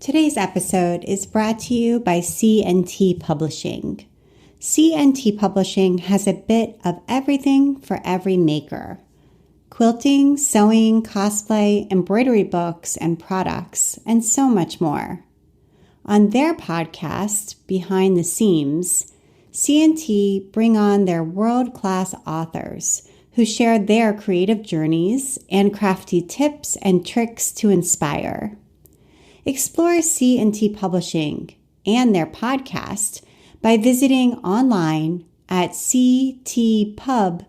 Today's episode is brought to you by C&T Publishing. C&T Publishing has a bit of everything for every maker. Quilting, sewing, cosplay, embroidery books and products, and so much more. On their podcast, Behind the Seams, C&T bring on their world-class authors who share their creative journeys and crafty tips and tricks to inspire. Explore C&T Publishing and their podcast by visiting online at ctpub.com.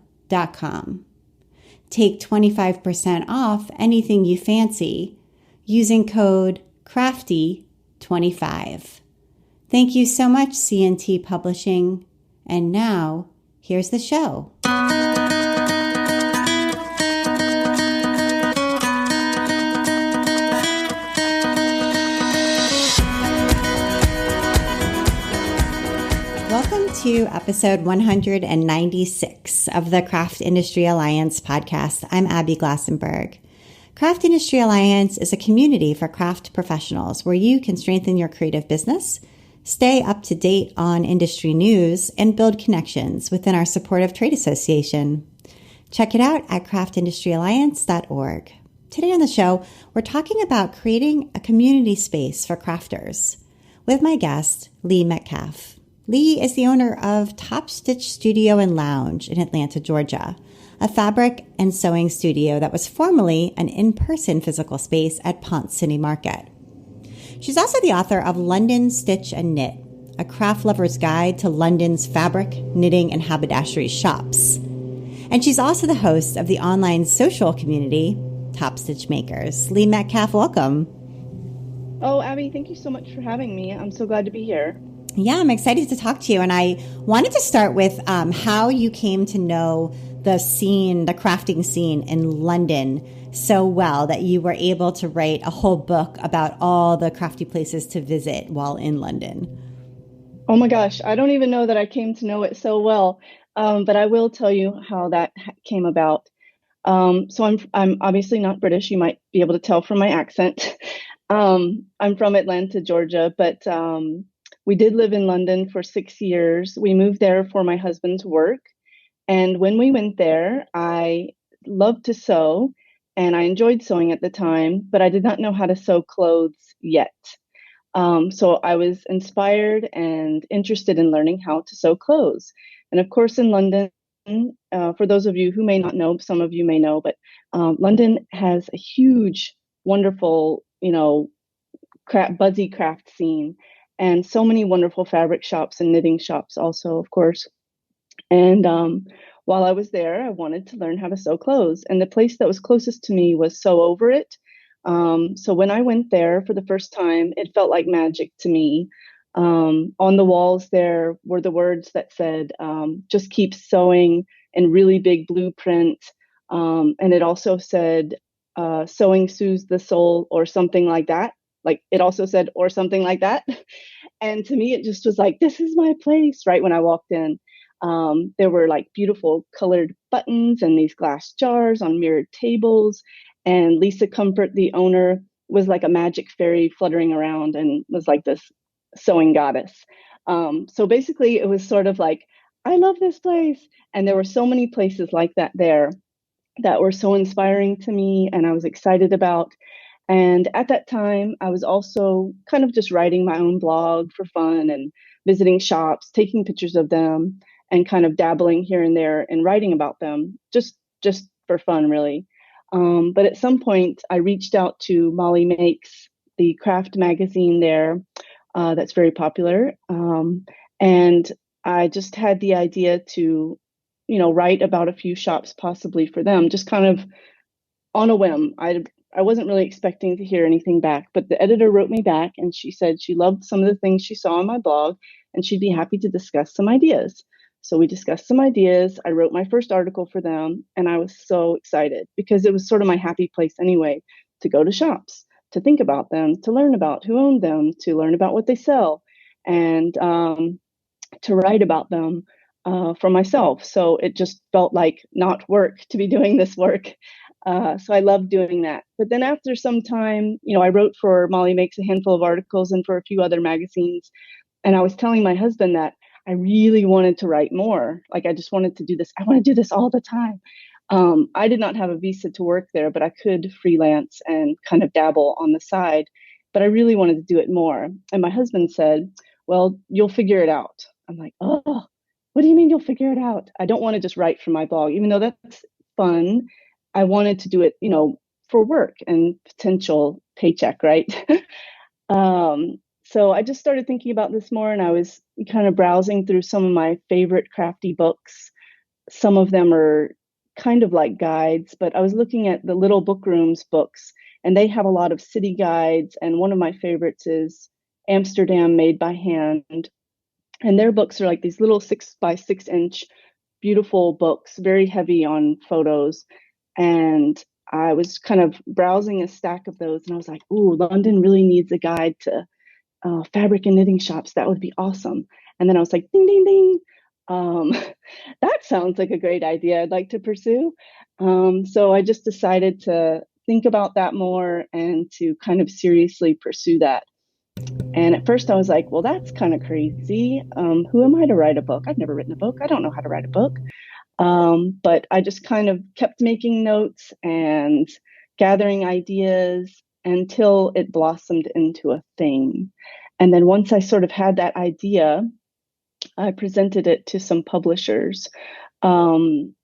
Take 25% off anything you fancy using code CRAFTY25. Thank you so much, C&T Publishing. And now, here's the show. Welcome to episode 196 of the Craft Industry Alliance podcast. I'm Abby Glassenberg. Craft Industry Alliance is a community for craft professionals where you can strengthen your creative business, stay up to date on industry news, and build connections within our supportive trade association. Check it out at craftindustyalliance.org. Today on the show, we're talking about creating a community space for crafters with my guest, Leigh Metcalf. Leigh is the owner of Topstitch Studio and Lounge in Atlanta, Georgia, a fabric and sewing studio that was formerly an in-person physical space at Ponce City Market. She's also the author of London Stitch and Knit, a craft lover's guide to London's fabric, knitting, and haberdashery shops. And she's also the host of the online social community, Topstitch Makers. Leigh Metcalf, welcome. Oh, Abby, thank you so much for having me. I'm so glad to be here. Yeah, I'm excited to talk to you. And I wanted to start with how you came to know the scene, the crafting scene in London so well that you were able to write a whole book about all the crafty places to visit while in London. Oh my gosh, I don't even know that I came to know it so well, but I will tell you how that came about. So I'm obviously not British. You might be able to tell from my accent. I'm from Atlanta, Georgia, but we did live in London for 6 years. We moved there for my husband's work. And when we went there, I loved to sew and I enjoyed sewing at the time, but I did not know how to sew clothes yet. So I was inspired and interested in learning how to sew clothes. And of course, in London, for those of you who may not know, some of you may know, but London has a huge, wonderful, buzzy craft scene. And so many wonderful fabric shops and knitting shops also, of course. And while I was there, I wanted to learn how to sew clothes. And the place that was closest to me was Sew Over It. So when I went there for the first time, it felt like magic to me. On the walls there were the words that said, just keep sewing in really big blue print. And it also said, sewing soothes the soul or something like that. Like it also said, or something like that. And to me, it just was like, this is my place, right? When I walked in, there were like beautiful colored buttons and these glass jars on mirrored tables. And Lisa Comfort, the owner, was like a magic fairy fluttering around and was like this sewing goddess. So basically, it was sort of like, I love this place. And there were so many places like that there that were so inspiring to me and I was excited about. And at that time, I was also kind of just writing my own blog for fun and visiting shops, taking pictures of them, and kind of dabbling here and there and writing about them, just for fun, really. But at some point, I reached out to Molly Makes, the craft magazine there, that's very popular. And I just had the idea to, write about a few shops possibly for them, just kind of on a whim. I wasn't really expecting to hear anything back, but the editor wrote me back and she said she loved some of the things she saw on my blog and she'd be happy to discuss some ideas. So we discussed some ideas. I wrote my first article for them and I was so excited because it was sort of my happy place anyway, to go to shops, to think about them, to learn about who owned them, to learn about what they sell, and to write about them for myself. So it just felt like not work to be doing this work. So I loved doing that. But then after some time, I wrote for Molly Makes a handful of articles and for a few other magazines. And I was telling my husband that I really wanted to write more. Like I just wanted to do this. I want to do this all the time. I did not have a visa to work there, but I could freelance and kind of dabble on the side. But I really wanted to do it more. And my husband said, well, you'll figure it out. I'm like, oh, what do you mean you'll figure it out? I don't want to just write for my blog, even though that's fun. I wanted to do it, for work and potential paycheck, right? So I just started thinking about this more, and I was kind of browsing through some of my favorite crafty books. Some of them are kind of like guides, but I was looking at the Little Book Rooms books, and they have a lot of city guides. And one of my favorites is Amsterdam Made by Hand. And their books are like these little 6 by 6 inch beautiful books, very heavy on photos. And I was kind of browsing a stack of those, and I was like, ooh, London really needs a guide to fabric and knitting shops. That would be awesome. And then I was like, ding, ding, ding. That sounds like a great idea I'd like to pursue. So I just decided to think about that more and to kind of seriously pursue that. And at first I was like, well, that's kind of crazy. Who am I to write a book? I've never written a book. I don't know how to write a book. But I just kind of kept making notes and gathering ideas until it blossomed into a thing. And then once I sort of had that idea, I presented it to some publishers. I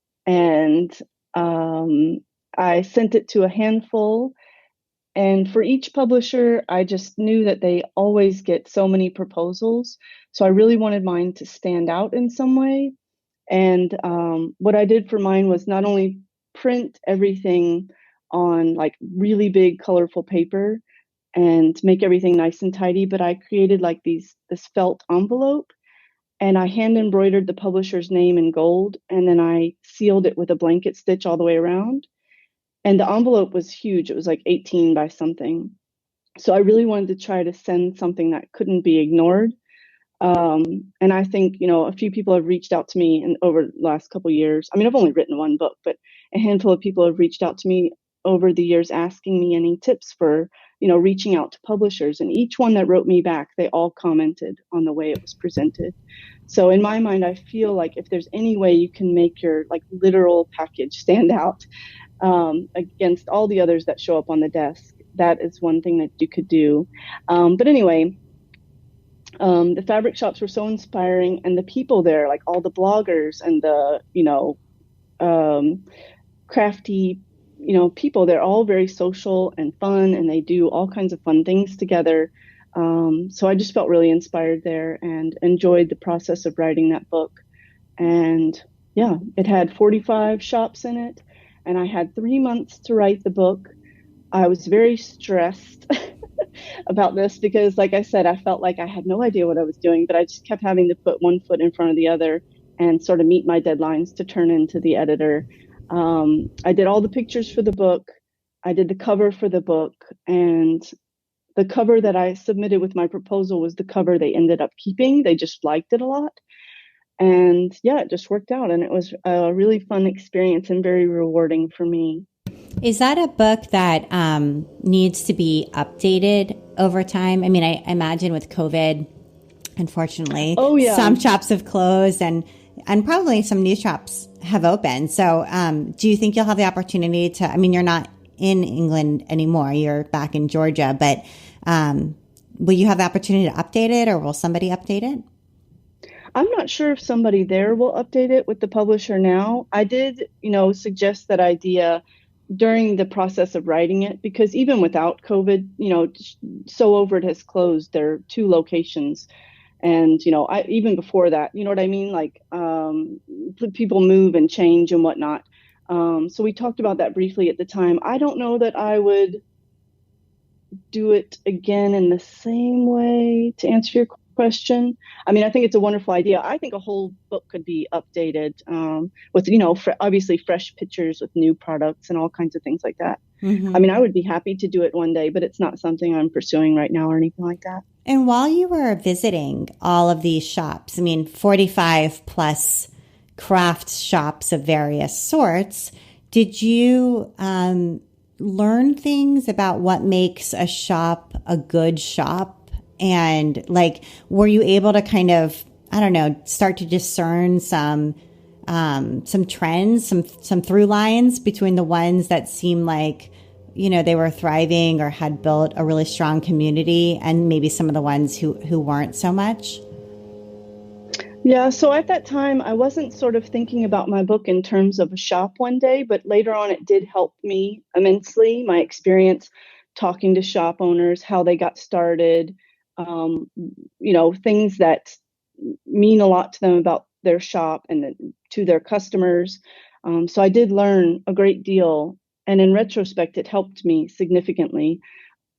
sent it to a handful. And for each publisher, I just knew that they always get so many proposals. So I really wanted mine to stand out in some way. And what I did for mine was not only print everything on like really big, colorful paper and make everything nice and tidy, but I created like this felt envelope, and I hand embroidered the publisher's name in gold, and then I sealed it with a blanket stitch all the way around. And the envelope was huge. It was like 18 by something. So I really wanted to try to send something that couldn't be ignored. And I think, a few people have reached out to me over the last couple of years. I mean, I've only written one book, but a handful of people have reached out to me over the years asking me any tips for, reaching out to publishers. And each one that wrote me back, they all commented on the way it was presented. So in my mind, I feel like if there's any way you can make your like literal package stand out against all the others that show up on the desk, that is one thing that you could do. But anyway, the fabric shops were so inspiring, and the people there, like all the bloggers and the, crafty, people, they're all very social and fun, and they do all kinds of fun things together. So I just felt really inspired there and enjoyed the process of writing that book. And yeah, it had 45 shops in it, and I had 3 months to write the book. I was very stressed about this because, like I said, I felt like I had no idea what I was doing, but I just kept having to put one foot in front of the other and sort of meet my deadlines to turn into the editor. I did all the pictures for the book. I did the cover for the book, and the cover that I submitted with my proposal was the cover they ended up keeping. They just liked it a lot. And yeah, it just worked out, and it was a really fun experience and very rewarding for me. Is that a book that needs to be updated over time? I mean, I imagine with COVID, unfortunately, some shops have closed and probably some new shops have opened. So do you think you'll have the opportunity to, I mean, you're not in England anymore, you're back in Georgia, but will you have the opportunity to update it, or will somebody update it? I'm not sure if somebody there will update it with the publisher now. I did, suggest that idea during the process of writing it, because even without COVID, So Over It has closed their 2 locations. And, even before that, you know what I mean? Like people move and change and whatnot. So we talked about that briefly at the time. I don't know that I would do it again in the same way, to answer your question. I mean, I think it's a wonderful idea. I think a whole book could be updated with, obviously fresh pictures with new products and all kinds of things like that. Mm-hmm. I mean, I would be happy to do it one day, but it's not something I'm pursuing right now or anything like that. And while you were visiting all of these shops, I mean, 45 plus craft shops of various sorts, Did you learn things about what makes a shop a good shop? And like, were you able to kind of, I don't know, start to discern some trends, some through lines between the ones that seem like, they were thriving or had built a really strong community, and maybe some of the ones who weren't so much? Yeah, so at that time, I wasn't sort of thinking about my book in terms of a shop one day, but later on, it did help me immensely. My experience talking to shop owners, how they got started, um, things that mean a lot to them about their shop and to their customers. So I did learn a great deal. And in retrospect, it helped me significantly.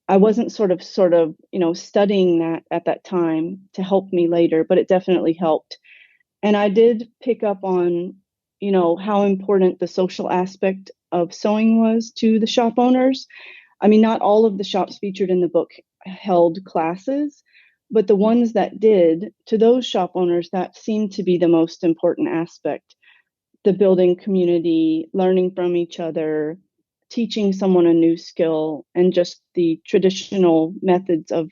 I wasn't studying that at that time to help me later, but it definitely helped. And I did pick up on, how important the social aspect of sewing was to the shop owners. I mean, not all of the shops featured in the book held classes, but the ones that did, to those shop owners, that seemed to be the most important aspect. The building community, learning from each other, teaching someone a new skill, and just the traditional methods of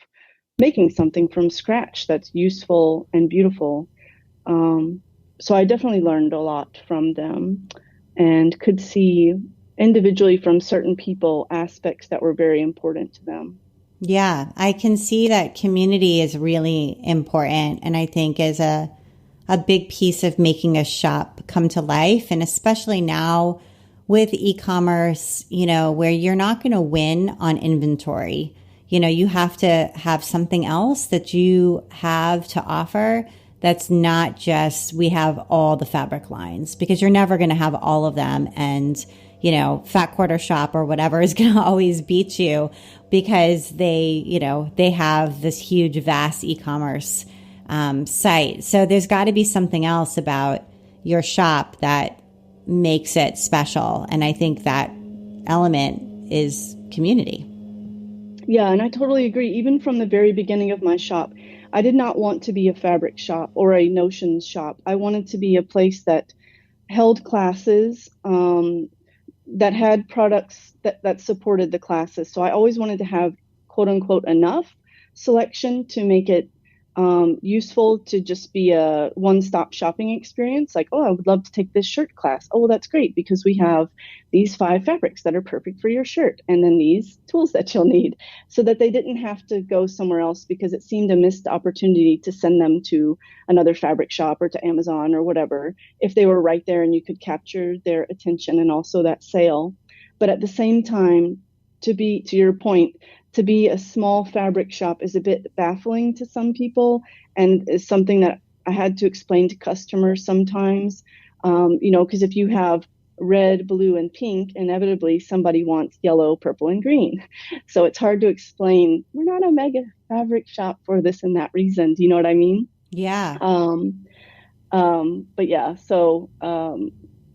making something from scratch that's useful and beautiful. Um, so I definitely learned a lot from them and could see individually from certain people aspects that were very important to them. Yeah, I can see that community is really important, and I think is a big piece of making a shop come to life. And especially now with e-commerce, where you're not going to win on inventory. You have to have something else that you have to offer that's not just we have all the fabric lines, because you're never going to have all of them. And, Fat Quarter Shop or whatever is going to always beat you because they have this huge, vast e-commerce site. So there's got to be something else about your shop that makes it special. And I think that element is community. Yeah, and I totally agree. Even from the very beginning of my shop, I did not want to be a fabric shop or a notions shop. I wanted to be a place that held classes, that had products that supported the classes. So I always wanted to have quote unquote enough selection to make it useful to just be a one-stop shopping experience. Like, oh, I would love to take this shirt class. Oh, well, that's great because we have these 5 fabrics that are perfect for your shirt, and then these tools that you'll need, so that they didn't have to go somewhere else because it seemed a missed opportunity to send them to another fabric shop or to Amazon or whatever if they were right there and you could capture their attention and also that sale. But at the same time, to your point, to be a small fabric shop is a bit baffling to some people and is something that I had to explain to customers sometimes. Because if you have red, blue, and pink, inevitably somebody wants yellow, purple, and green. So it's hard to explain. We're not a mega fabric shop for this and that reason. Do you know what I mean? Yeah. But yeah, so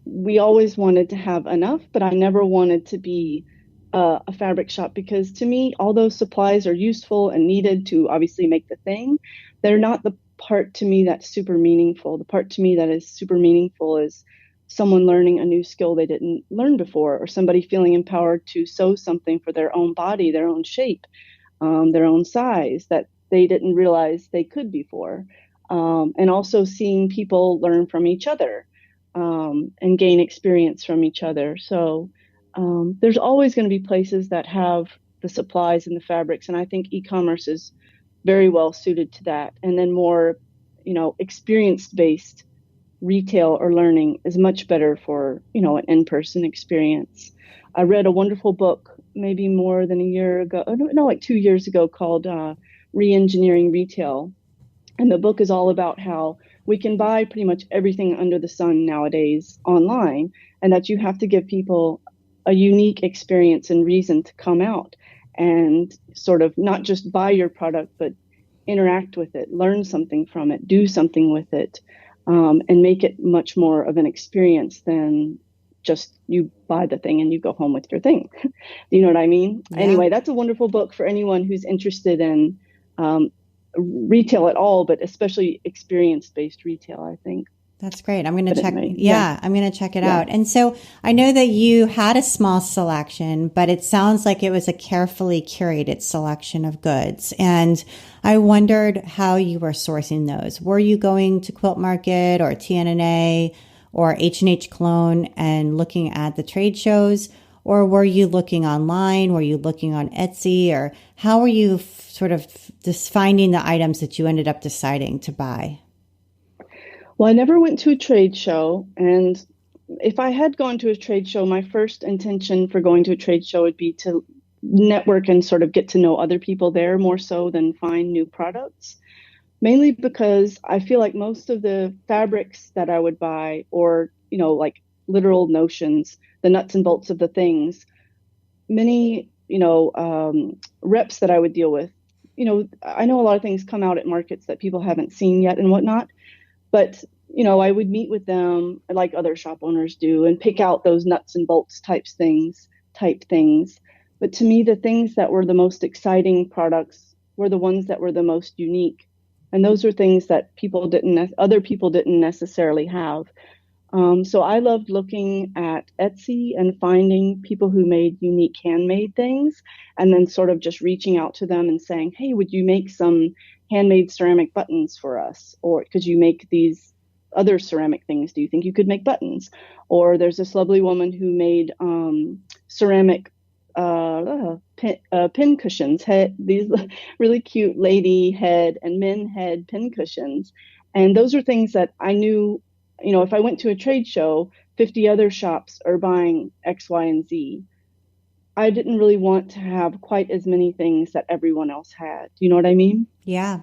we always wanted to have enough, but I never wanted to be a fabric shop because to me, all those supplies are useful and needed to obviously make the thing. They're not the part to me that's super meaningful. The part to me that is super meaningful is someone learning a new skill they didn't learn before, or somebody feeling empowered to sew something for their own body, their own shape, their own size that they didn't realize they could before. And also seeing people learn from each other and gain experience from each other. So there's always going to be places that have the supplies and the fabrics, and I think e-commerce is very well suited to that. And then more, experience-based retail or learning is much better for, an in-person experience. I read a wonderful book maybe more than a year ago, no, like 2 years ago, called Re-Engineering Retail. And the book is all about how we can buy pretty much everything under the sun nowadays online, and that you have to give people a unique experience and reason to come out and sort of not just buy your product, but interact with it, learn something from it, do something with it, and make it much more of an experience than just you buy the thing and you go home with your thing. Do you know what I mean? Yeah. Anyway, that's a wonderful book for anyone who's interested in retail at all, but especially experience-based retail, I think. That's great. I'm going to But check. anyway, I'm going to check it yeah. out. And so I know that you had a small selection, but it sounds like it was a carefully curated selection of goods. And I wondered how you were sourcing those. Were you going to Quilt Market or TNNA or H&H Cologne and looking at the trade shows? Or were you looking online? Were you looking on Etsy? Or how were you sort of just finding the items that you ended up deciding to buy? Well, I never went to a trade show. And if I had gone to a trade show, my first intention for going to a trade show would be to network and sort of get to know other people there more so than find new products. Mainly because I feel like most of the fabrics that I would buy, or, like literal notions, the nuts and bolts of the things, many, reps that I would deal with, I know a lot of things come out at markets that people haven't seen yet and whatnot. But, I would meet with them like other shop owners do and pick out those nuts and bolts type things. But to me, the things that were the most exciting products were the ones that were the most unique. And those are things that other people didn't necessarily have. So I loved looking at Etsy and finding people who made unique handmade things, and then sort of just reaching out to them and saying, hey, would you make some handmade ceramic buttons for us? Or could you make these other ceramic things? Do you think you could make buttons? Or there's this lovely woman who made ceramic pin cushions, these really cute lady head and men head pin cushions. And those are things that I knew, if I went to a trade show, 50 other shops are buying X, Y, and Z. I didn't really want to have quite as many things that everyone else had. Do you know what I mean? Yeah.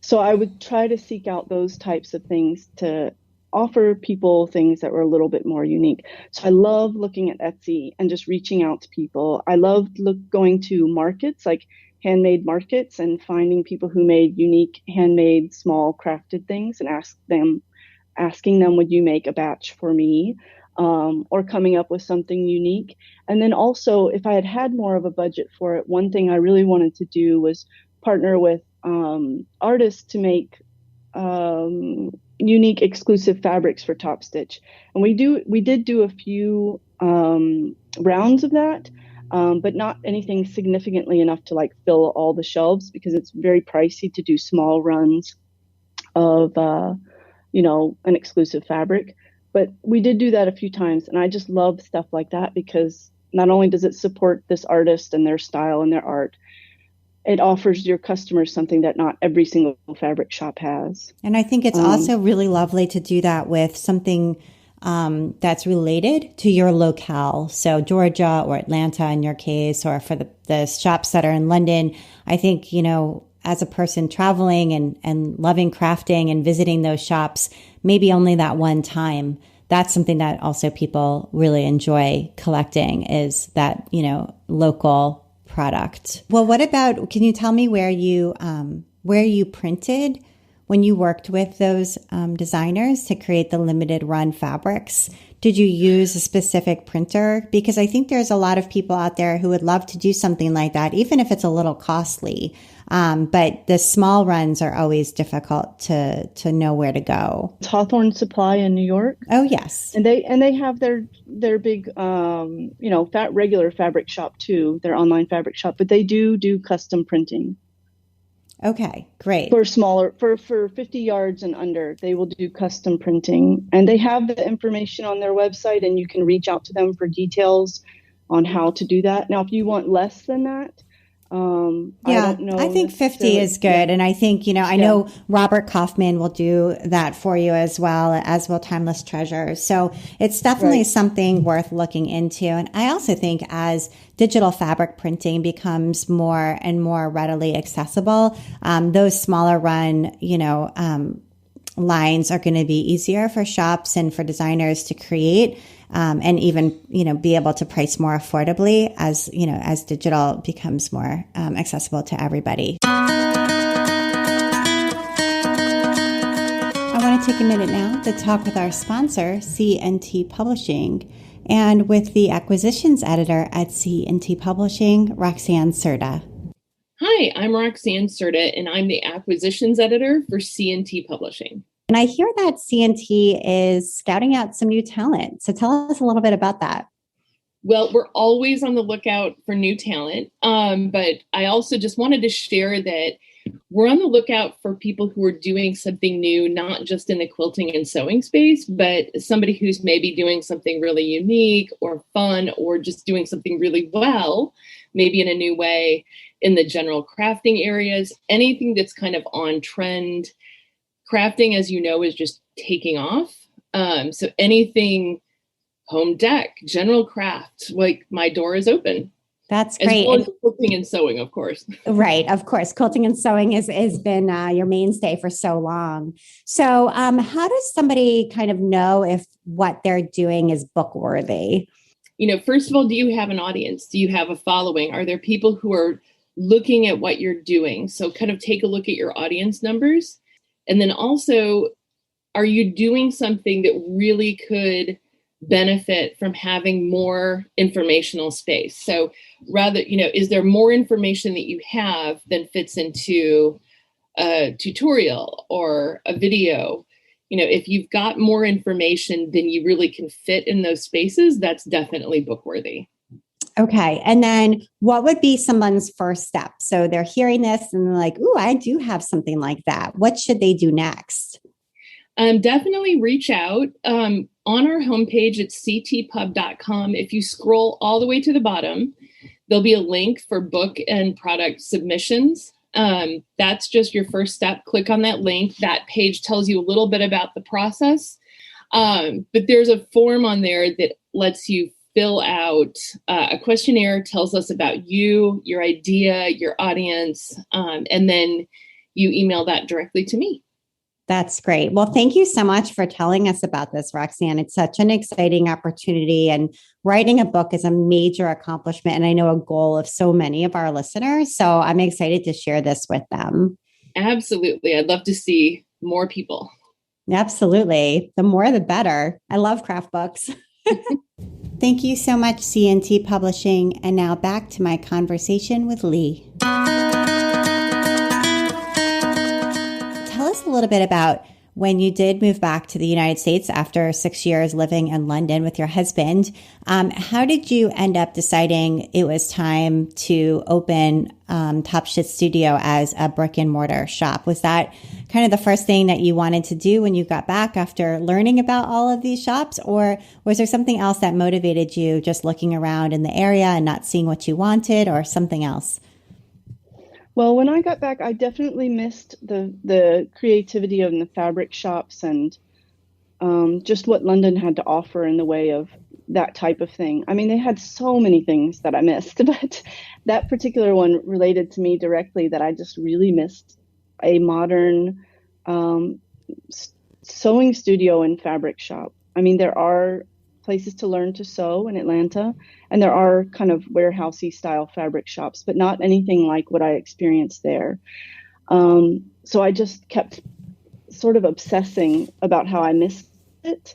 So I would try to seek out those types of things to offer people things that were a little bit more unique. So I love looking at Etsy and just reaching out to people. I loved going to markets, like handmade markets, and finding people who made unique handmade small crafted things and asking them, would you make a batch for me? Or coming up with something unique. And then also, if I had more of a budget for it, one thing I really wanted to do was partner with artists to make unique exclusive fabrics for Topstitch. And we did do a few rounds of that, but not anything significantly enough to like fill all the shelves, because it's very pricey to do small runs of an exclusive fabric. But we did do that a few times, and I just love stuff like that, because not only does it support this artist and their style and their art, it offers your customers something that not every single fabric shop has. And I think it's also really lovely to do that with something that's related to your locale. So Georgia or Atlanta in your case, or for the shops that are in London. I think, as a person traveling and loving crafting and visiting those shops, maybe only that one time, that's something that also people really enjoy collecting, is that, local product. Well, what about, can you tell me where you printed when you worked with those designers to create the limited run fabrics? Did you use a specific printer? Because I think there's a lot of people out there who would love to do something like that, even if it's a little costly. But the small runs are always difficult to know where to go. It's Hawthorne Supply in New York. Oh, yes. And they have their big, regular fabric shop too, their online fabric shop, but they do custom printing. Okay, great. For 50 yards and under, they will do custom printing, and they have the information on their website, and you can reach out to them for details on how to do that. Now, if you want less than that, I think 50 is good. Yeah. And I think, I know Robert Kaufman will do that for you as well, as will Timeless Treasures. So it's definitely something worth looking into. And I also think as digital fabric printing becomes more and more readily accessible, those smaller run, lines are going to be easier for shops and for designers to create. And even, be able to price more affordably as digital becomes more accessible to everybody. I want to take a minute now to talk with our sponsor, C&T Publishing, and with the acquisitions editor at C&T Publishing, Roxanne Serta. Hi, I'm Roxanne Serta, and I'm the acquisitions editor for C&T Publishing. And I hear that CNT is scouting out some new talent. So tell us a little bit about that. Well, we're always on the lookout for new talent. But I also just wanted to share that we're on the lookout for people who are doing something new, not just in the quilting and sewing space, but somebody who's maybe doing something really unique or fun, or just doing something really well, maybe in a new way in the general crafting areas, anything that's kind of on trend. Crafting, as you know, is just taking off. So anything home deck, general craft, like my door is open. That's As great. well as quilting and sewing, of course. Right. Of course. Quilting and sewing has been your mainstay for so long. So how does somebody kind of know if what they're doing is book worthy? First of all, do you have an audience? Do you have a following? Are there people who are looking at what you're doing? So kind of take a look at your audience numbers. And then also, are you doing something that really could benefit from having more informational space? So rather, is there more information that you have than fits into a tutorial or a video? If you've got more information than you really can fit in those spaces, that's definitely book worthy. Okay. And then what would be someone's first step? So they're hearing this and they're like, ooh, I do have something like that. What should they do next? Definitely reach out. On our homepage at ctpub.com, if you scroll all the way to the bottom, there'll be a link for book and product submissions. That's just your first step. Click on that link. That page tells you a little bit about the process. But there's a form on there that lets you fill out a questionnaire, tells us about you, your idea, your audience, and then you email that directly to me. That's great. Well, thank you so much for telling us about this, Roxanne. It's such an exciting opportunity, and writing a book is a major accomplishment, and I know a goal of so many of our listeners. So I'm excited to share this with them. Absolutely. I'd love to see more people. Absolutely. The more, the better. I love craft books. Thank you so much, CNT Publishing. And now back to my conversation with Leigh. Tell us a little bit about when you did move back to the United States after 6 years living in London with your husband. How did you end up deciding it was time to open Topstitch Studio as a brick and mortar shop? Was that kind of the first thing that you wanted to do when you got back after learning about all of these shops? Or was there something else that motivated you, just looking around in the area and not seeing what you wanted, or something else? Well, when I got back, I definitely missed the creativity of the fabric shops and just what London had to offer in the way of that type of thing. I mean, they had so many things that I missed, but that particular one related to me directly, that I just really missed a modern sewing studio and fabric shop. I mean, there are places to learn to sew in Atlanta, and there are kind of warehousey style fabric shops, but not anything like what I experienced there. So I just kept sort of obsessing about how I missed it,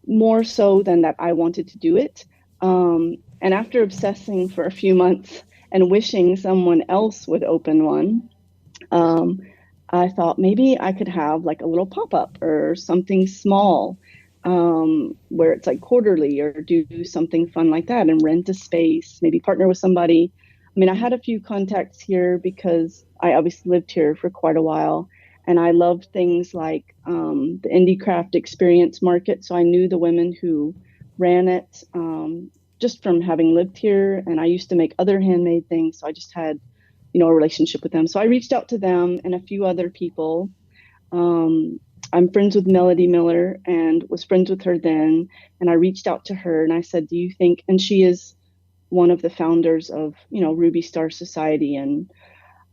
more so than that I wanted to do it. And after obsessing for a few months and wishing someone else would open one, I thought maybe I could have like a little pop-up or something small, where it's like quarterly, or do something fun like that and rent a space, maybe partner with somebody. I mean, I had a few contacts here because I obviously lived here for quite a while, and I loved things like the indie craft experience market. So I knew the women who ran it just from having lived here, and I used to make other handmade things. So I just had, a relationship with them. So I reached out to them and a few other people. I'm friends with Melody Miller and was friends with her then. And I reached out to her and I said, do you think, and she is one of the founders of, Ruby Star Society and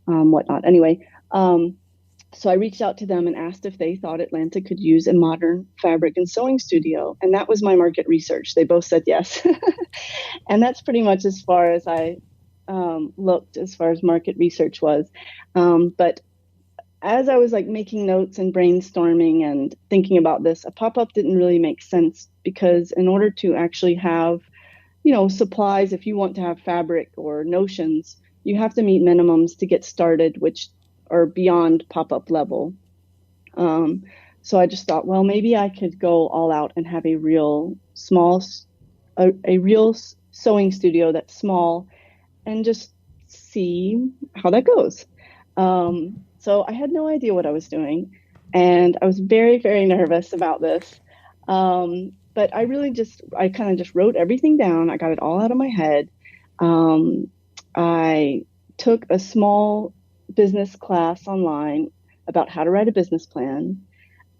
whatnot. Anyway, so I reached out to them and asked if they thought Atlanta could use a modern fabric and sewing studio. And that was my market research. They both said yes. And that's pretty much as far as I looked, as far as market research was. But as I was like making notes and brainstorming and thinking about this, a pop-up didn't really make sense, because in order to actually have, supplies, if you want to have fabric or notions, you have to meet minimums to get started, which are beyond pop-up level. So I just thought, well, maybe I could go all out and have a real sewing studio that's small and just see how that goes. So I had no idea what I was doing, and I was very, very nervous about this. But I kind of just wrote everything down. I got it all out of my head. Um, I took a small business class online about how to write a business plan.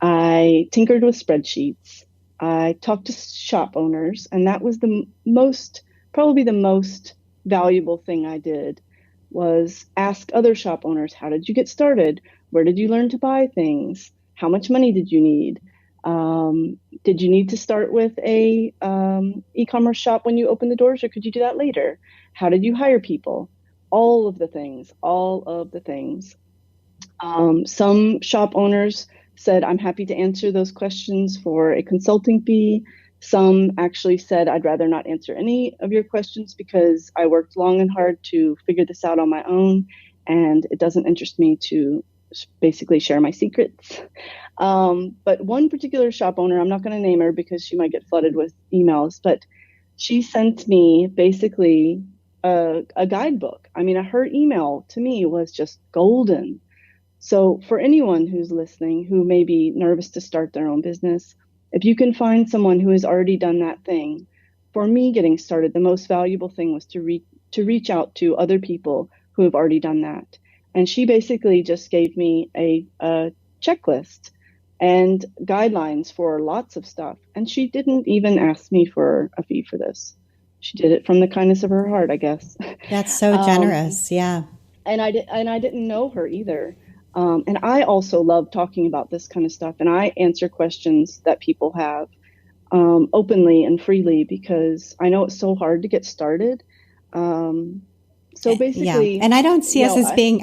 I tinkered with spreadsheets. I talked to shop owners, and that was probably the most valuable thing I did was ask other shop owners, how did you get started? Where did you learn to buy things? How much money did you need? Did you need to start with a e-commerce shop when you opened the doors, or could you do that later? How did you hire people? All of the things. Some shop owners said, I'm happy to answer those questions for a consulting fee. Some actually said, I'd rather not answer any of your questions because I worked long and hard to figure this out on my own, and it doesn't interest me to basically share my secrets. But one particular shop owner, I'm not going to name her because she might get flooded with emails, but she sent me basically a guidebook. I mean, her email to me was just golden. So for anyone who's listening who may be nervous to start their own business, if you can find someone who has already done that thing, for me getting started, the most valuable thing was to reach out to other people who have already done that. And she basically just gave me a checklist and guidelines for lots of stuff. And she didn't even ask me for a fee for this. She did it from the kindness of her heart, I guess. That's so generous. Yeah. And I didn't know her either. And I also love talking about this kind of stuff. And I answer questions that people have openly and freely because I know it's so hard to get started. So basically, yeah. And I don't see us as being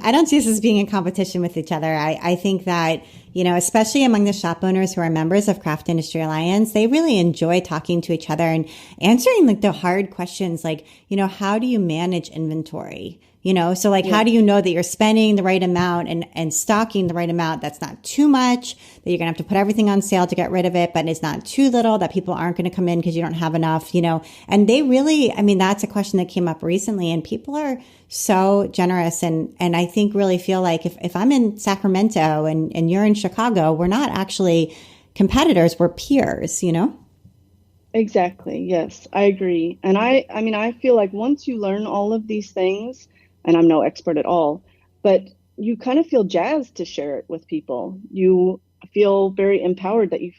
in competition with each other. I think that, especially among the shop owners who are members of Craft Industry Alliance, they really enjoy talking to each other and answering like the hard questions, like, how do you manage inventory? So like, how do you know that you're spending the right amount and stocking the right amount? That's not too much, that you're going to have to put everything on sale to get rid of it, but it's not too little that people aren't going to come in because you don't have enough, and they really, that's a question that came up recently, and people are so generous. And I think really feel like if I'm in Sacramento and you're in Chicago, we're not actually competitors, we're peers, Exactly. Yes, I agree. And I feel like once you learn all of these things, and I'm no expert at all, but you kind of feel jazzed to share it with people. You feel very empowered that you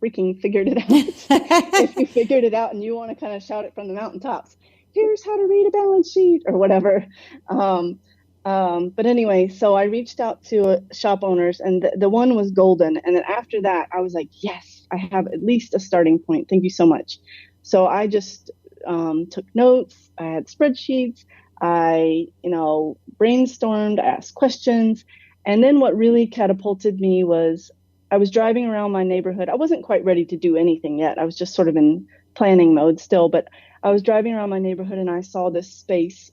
freaking figured it out. If you figured it out and you want to kind of shout it from the mountaintops, here's how to read a balance sheet or whatever. But anyway, so I reached out to shop owners, and the one was golden. And then after that, I was like, yes, I have at least a starting point. Thank you so much. So I just took notes. I had spreadsheets. I, brainstormed, I asked questions. And then what really catapulted me was I was driving around my neighborhood. I wasn't quite ready to do anything yet. I was just sort of in planning mode still, but I was driving around my neighborhood and I saw this space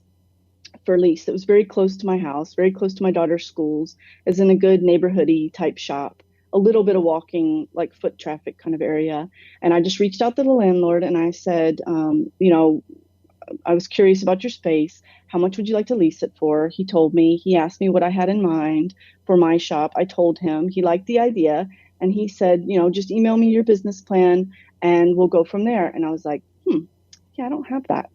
for lease that was very close to my house, very close to my daughter's schools, is in a good neighborhoody type shop, a little bit of walking, like foot traffic kind of area. And I just reached out to the landlord and I said, I was curious about your space. How much would you like to lease it for? He told me. He asked me what I had in mind for my shop. I told him. He liked the idea. And he said, just email me your business plan and we'll go from there. And I was like, yeah, I don't have that.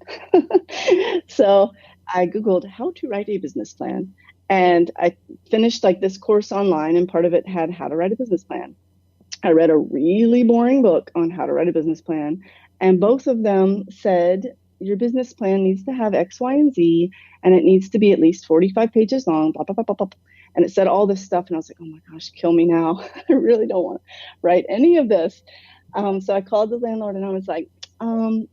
So I Googled how to write a business plan. And I finished like this course online, and part of it had how to write a business plan. I read a really boring book on how to write a business plan. And both of them said, your business plan needs to have X, Y, and Z, and it needs to be at least 45 pages long, blah, blah, blah, blah, blah. And it said all this stuff. And I was like, oh my gosh, kill me now. I really don't want to write any of this. So I called the landlord and I was like,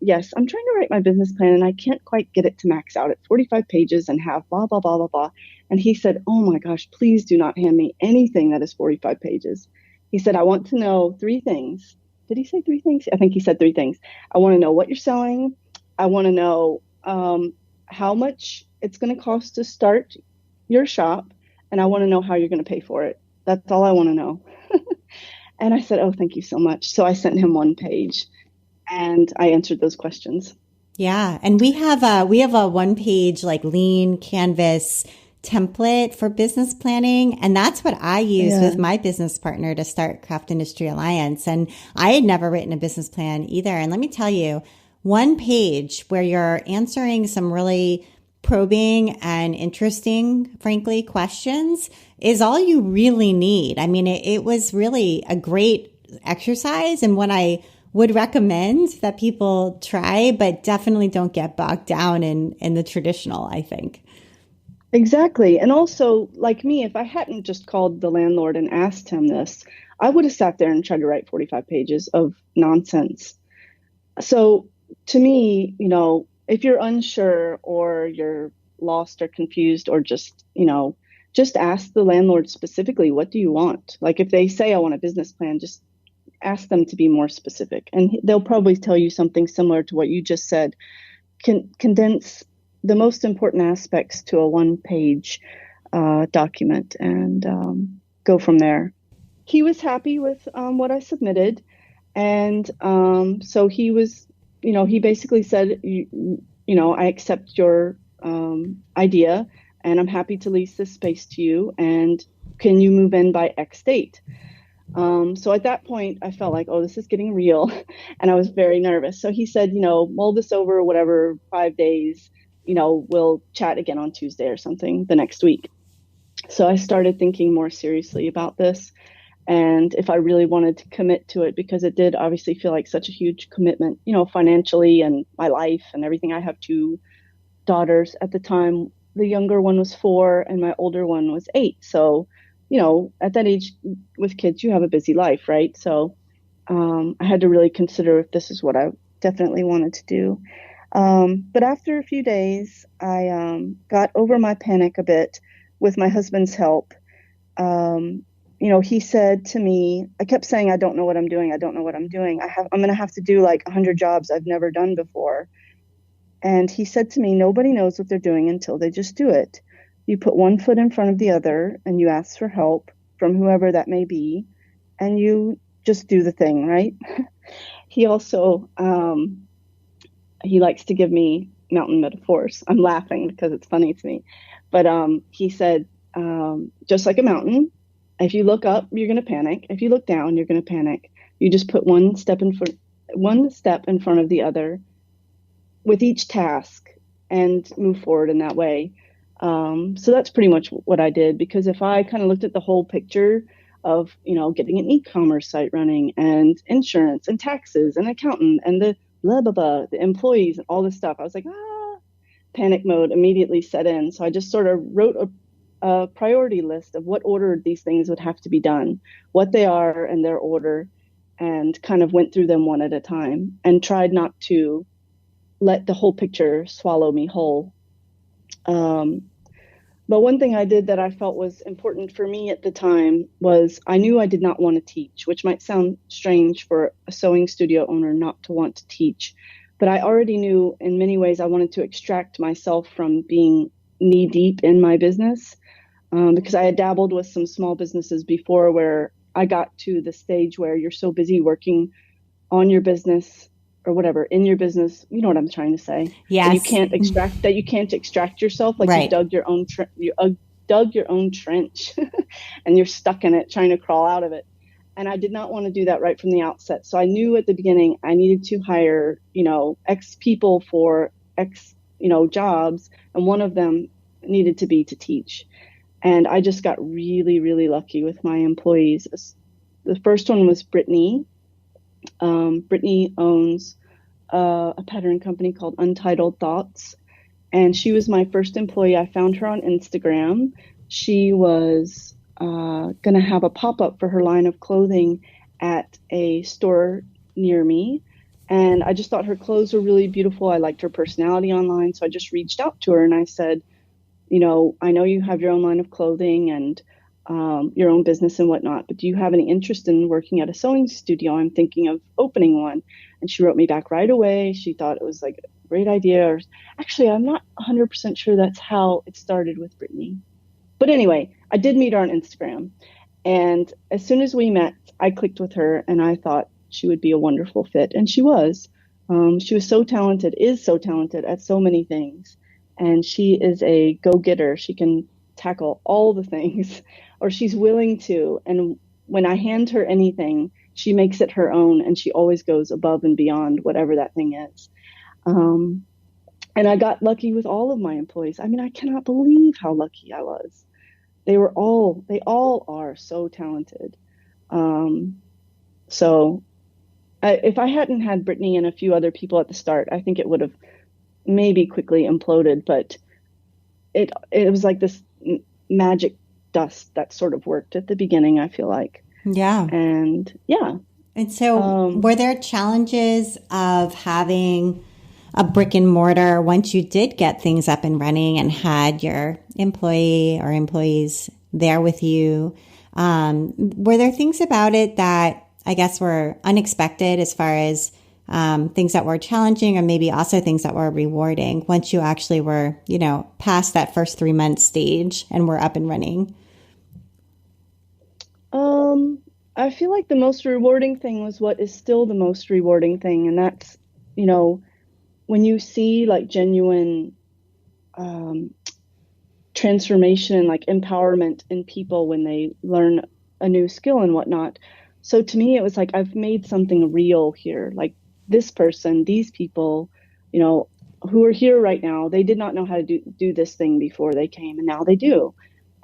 yes, I'm trying to write my business plan and I can't quite get it to max out at 45 pages and have blah, blah, blah, blah, blah. And he said, oh my gosh, please do not hand me anything that is 45 pages. He said, I want to know 3 things. Did he say 3 things? I think he said 3 things. I want to know what you're selling. I want to know how much it's going to cost to start your shop. And I want to know how you're going to pay for it. That's all I want to know. And I said, oh, thank you so much. So I sent him one page and I answered those questions. Yeah. And we have a one page like lean canvas template for business planning. And that's what I use with my business partner to start Craft Industry Alliance. And I had never written a business plan either. And let me tell you, one page where you're answering some really probing and interesting, frankly, questions is all you really need. I mean, it was really a great exercise and what I would recommend that people try, but definitely don't get bogged down in the traditional, I think. Exactly. And also, like me, if I hadn't just called the landlord and asked him this, I would have sat there and tried to write 45 pages of nonsense. So to me, if you're unsure or you're lost or confused or just ask the landlord specifically, what do you want? Like if they say, I want a business plan, just ask them to be more specific. And they'll probably tell you something similar to what you just said. Condense the most important aspects to a one-page document and go from there. He was happy with what I submitted. And so he was, he basically said, I accept your idea and I'm happy to lease this space to you. And can you move in by X date? So at that point, I felt like, oh, this is getting real. And I was very nervous. So he said, mull this over, whatever, 5 days, we'll chat again on Tuesday or something the next week. So I started thinking more seriously about this and if I really wanted to commit to it, because it did obviously feel like such a huge commitment, financially and my life and everything. I have 2 daughters at the time. The younger one was 4 and my older one was 8. So, at that age with kids, you have a busy life, right? So I had to really consider if this is what I definitely wanted to do. But after a few days, I got over my panic a bit with my husband's help. He said to me, I kept saying, I don't know what I'm doing. I don't know what I'm doing. I'm going to have to do like 100 jobs I've never done before. And he said to me, nobody knows what they're doing until they just do it. You put one foot in front of the other and you ask for help from whoever that may be, and you just do the thing, right? He also, he likes to give me mountain metaphors. I'm laughing because it's funny to me. But he said, just like a mountain, if you look up, you're going to panic. If you look down, you're going to panic. You just put one step in front of the other with each task and move forward in that way. So that's pretty much what I did, because if I kind of looked at the whole picture of, getting an e-commerce site running and insurance and taxes and accountant and the blah, blah, blah, the employees and all this stuff, I was like, panic mode immediately set in. So I just sort of wrote a priority list of what order these things would have to be done, what they are and their order, and kind of went through them one at a time and tried not to let the whole picture swallow me whole. But one thing I did that I felt was important for me at the time was I knew I did not want to teach, which might sound strange for a sewing studio owner not to want to teach. But I already knew in many ways I wanted to extract myself from being knee deep in my business, because I had dabbled with some small businesses before where I got to the stage where you're so busy working on your business or whatever in your business, you know what I'm trying to say? Yes. That you can't extract yourself. Like right. You dug your own trench and you're stuck in it trying to crawl out of it. And I did not want to do that right from the outset. So I knew at the beginning I needed to hire, X people for X, jobs. And one of them needed to be to teach. And I just got really, really lucky with my employees. The first one was Brittany. Brittany owns a pattern company called Untitled Thoughts, and she was my first employee. I found her on Instagram. She was going to have a pop-up for her line of clothing at a store near me, and I just thought her clothes were really beautiful. I liked her personality online, so I just reached out to her and I said, I know you have your own line of clothing and your own business and whatnot, but do you have any interest in working at a sewing studio? I'm thinking of opening one. And she wrote me back right away. She thought it was like a great idea. Or actually, I'm not 100% sure that's how it started with Brittany. But anyway, I did meet her on Instagram. And as soon as we met, I clicked with her and I thought she would be a wonderful fit. And she was. She was so talented, is so talented at so many things. And she is a go-getter. She can tackle all the things, or she's willing to. And when I hand her anything, she makes it her own, and she always goes above and beyond whatever that thing is. Um, and I got lucky with all of my employees. I mean, I cannot believe how lucky I was. They all are so talented. Um, so if I hadn't had Brittany and a few other people at the start, I think it would have maybe quickly imploded, but it was like this magic dust that sort of worked at the beginning, I feel like. Yeah. And yeah. And so were there challenges of having a brick and mortar once you did get things up and running and had your employee or employees there with you? Were there things about it that I guess were unexpected as far as things that were challenging, or maybe also things that were rewarding once you actually were, past that first 3 month stage and were up and running? I feel like the most rewarding thing was what is still the most rewarding thing. And that's, when you see like genuine transformation and like empowerment in people when they learn a new skill and whatnot. So to me, it was like, I've made something real here. Like this person, these people, who are here right now, they did not know how to do this thing before they came, and now they do.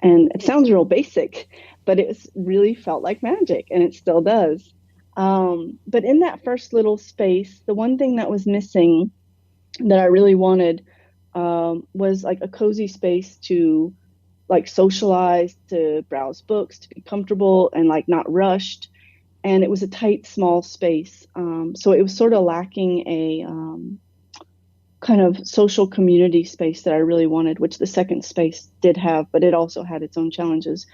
And it sounds real basic, but it's really felt like magic, and it still does. But in that first little space, the one thing that was missing that I really wanted was like a cozy space to like socialize, to browse books, to be comfortable and like not rushed. And it was a tight, small space. So it was sort of lacking a kind of social community space that I really wanted, which the second space did have, but it also had its own challenges.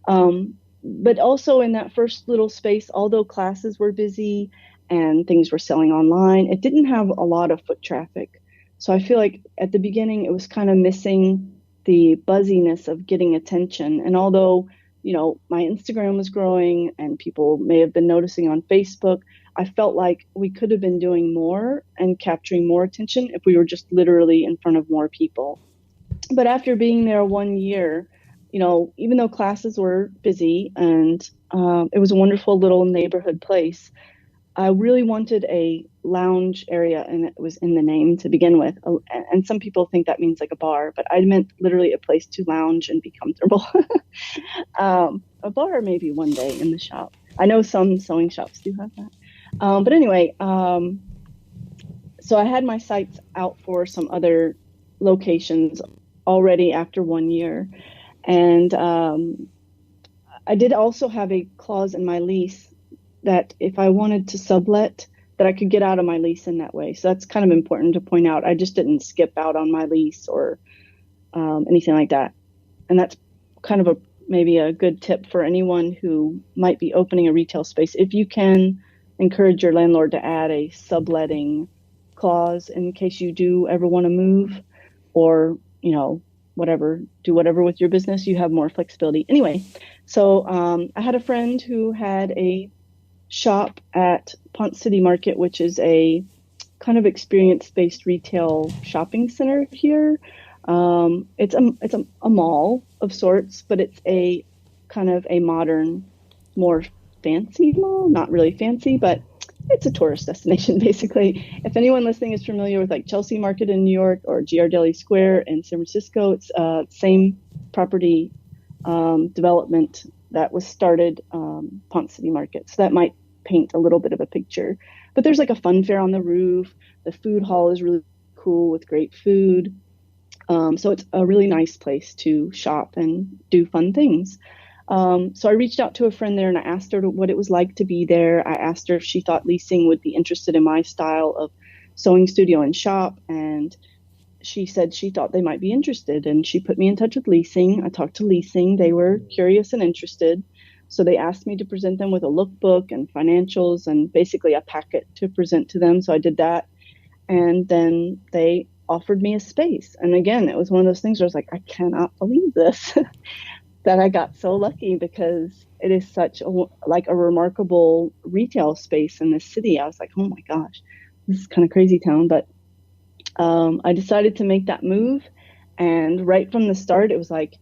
But also in that first little space, although classes were busy and things were selling online, it didn't have a lot of foot traffic. So I feel like at the beginning, it was kind of missing the buzziness of getting attention. And although, my Instagram was growing and people may have been noticing on Facebook, I felt like we could have been doing more and capturing more attention if we were just literally in front of more people. But after being there 1 year, even though classes were busy and it was a wonderful little neighborhood place, I really wanted a lounge area, and it was in the name to begin with. And some people think that means like a bar, but I meant literally a place to lounge and be comfortable. A bar maybe one day in the shop. I know some sewing shops do have that. But anyway, so I had my sights out for some other locations already after 1 year. And I did also have a clause in my lease that if I wanted to sublet, that I could get out of my lease in that way. So that's kind of important to point out. I just didn't skip out on my lease or anything like that. And that's kind of maybe a good tip for anyone who might be opening a retail space. If you can encourage your landlord to add a subletting clause in case you do ever want to move, or, do whatever with your business, you have more flexibility. Anyway, so I had a friend who had a shop at Ponce City Market, which is a kind of experience-based retail shopping center here. It's a mall of sorts, but it's a kind of a modern, more fancy mall. Not really fancy, but it's a tourist destination, basically. If anyone listening is familiar with like Chelsea Market in New York or Ghirardelli Square in San Francisco, it's same property development that was started Ponce City Market. So that might paint a little bit of a picture. But there's like a fun fair on the roof. The food hall is really cool with great food. So it's a really nice place to shop and do fun things. So I reached out to a friend there and I asked her what it was like to be there. I asked her if she thought leasing would be interested in my style of sewing studio and shop. And she said she thought they might be interested. And she put me in touch with leasing. I talked to leasing. They were curious and interested. So they asked me to present them with a lookbook and financials and basically a packet to present to them. So I did that. And then they offered me a space. And again, it was one of those things where I was like, I cannot believe this. that I got so lucky because it is such a remarkable retail space in this city. I was like, oh my gosh, this is kind of crazy town. But I decided to make that move. And right from the start, it was like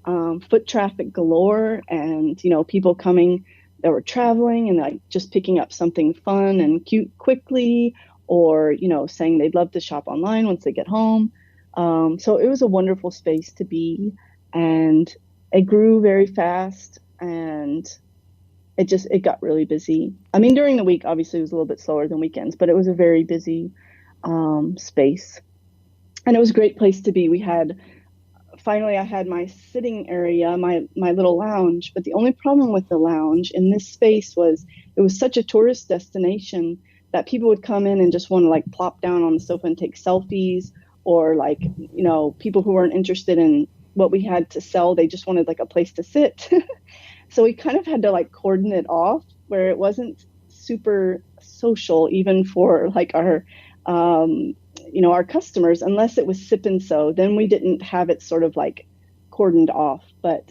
foot traffic galore, and, people coming that were traveling and like just picking up something fun and cute quickly, or, saying they'd love to shop online once they get home. So it was a wonderful space to be, and it grew very fast, and it got really busy. I mean, during the week, obviously it was a little bit slower than weekends, but it was a very busy space, and it was a great place to be. Finally, I had my sitting area, my little lounge, but the only problem with the lounge in this space was it was such a tourist destination that people would come in and just want to like plop down on the sofa and take selfies, or like, people who weren't interested in what we had to sell, they just wanted like a place to sit. So we kind of had to like cordon it off where it wasn't super social, even for like our our customers, unless it was sip and sew. Then we didn't have it sort of like cordoned off. But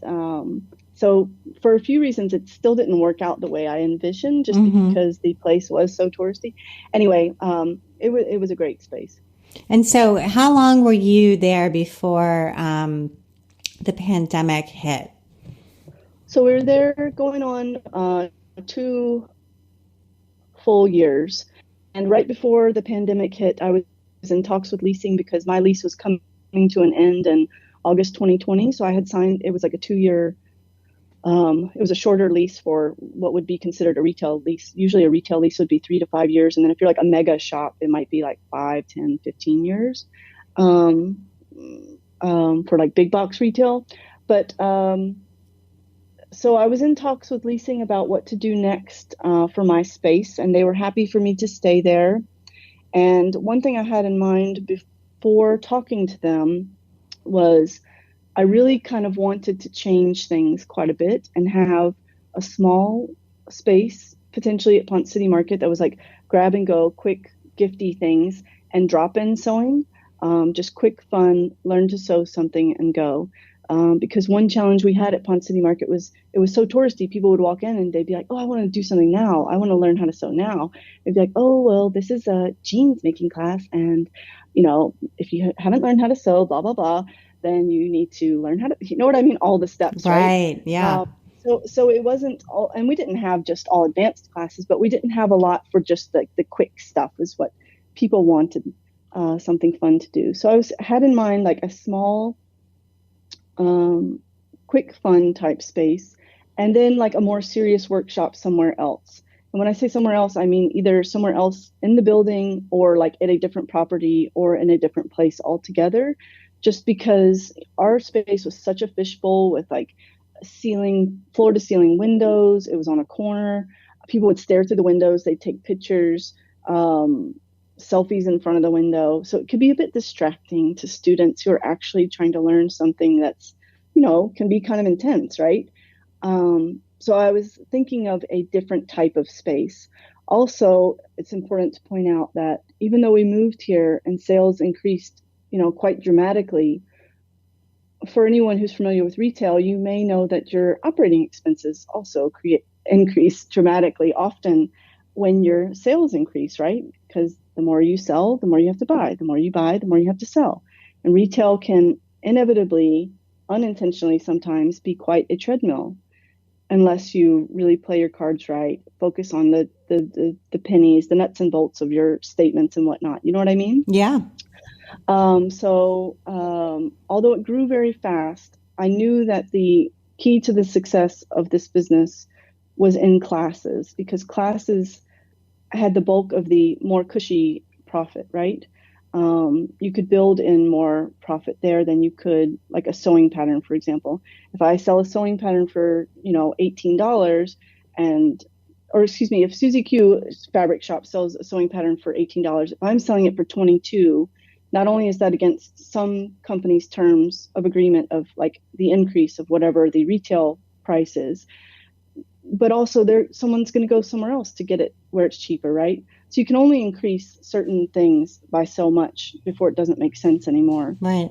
so for a few reasons, it still didn't work out the way I envisioned, just because the place was so touristy. Anyway, it was a great space. And so how long were you there before the pandemic hit? So we were there going on 2 full years. And right before the pandemic hit, I was in talks with leasing because my lease was coming to an end in August 2020. So I had signed, it was like a 2-year, it was a shorter lease for what would be considered a retail lease. Usually a retail lease would be 3 to 5 years. And then if you're like a mega shop, it might be like 5, 10, 15 years for like big box retail. But so I was in talks with leasing about what to do next for my space, and they were happy for me to stay there. And one thing I had in mind before talking to them was I really kind of wanted to change things quite a bit and have a small space, potentially at Ponce City Market, that was like grab and go, quick, gifty things, and drop-in sewing. Just quick, fun, learn to sew something and go. Because one challenge we had at Ponce City Market was it was so touristy. People would walk in and they'd be like, oh, I want to do something now. I want to learn how to sew now. They'd be like, oh, well, this is a jeans making class. And, if you haven't learned how to sew, blah, blah, blah, then you need to learn how to, you know what I mean? All the steps, right? Yeah. So it wasn't all, and we didn't have just all advanced classes, but we didn't have a lot for just like the quick stuff is what people wanted, something fun to do. So had in mind like a small, quick fun type space, and then like a more serious workshop somewhere else. And when I say somewhere else, I mean either somewhere else in the building or like at a different property or in a different place altogether, just because our space was such a fishbowl with like floor to ceiling windows. It was on a corner. People would stare through the windows. They'd take pictures, selfies in front of the window. So it could be a bit distracting to students who are actually trying to learn something that's, can be kind of intense, right? So I was thinking of a different type of space. Also, it's important to point out that even though we moved here and sales increased, quite dramatically, for anyone who's familiar with retail, you may know that your operating expenses also increase dramatically, often when your sales increase, right? Because the more you sell, the more you have to buy. The more you buy, the more you have to sell. And retail can inevitably, unintentionally sometimes, be quite a treadmill unless you really play your cards right, focus on the pennies, the nuts and bolts of your statements and whatnot. You know what I mean? Yeah. So although it grew very fast, I knew that the key to the success of this business was in classes, because classes had the bulk of the more cushy profit, right? You could build in more profit there than you could like a sewing pattern, for example. If I sell a sewing pattern for, $18 if Susie Q fabric shop sells a sewing pattern for $18, if I'm selling it for $22, not only is that against some companies' terms of agreement of like the increase of whatever the retail price is, but also someone's going to go somewhere else to get it where it's cheaper, right? So you can only increase certain things by so much before it doesn't make sense anymore. Right.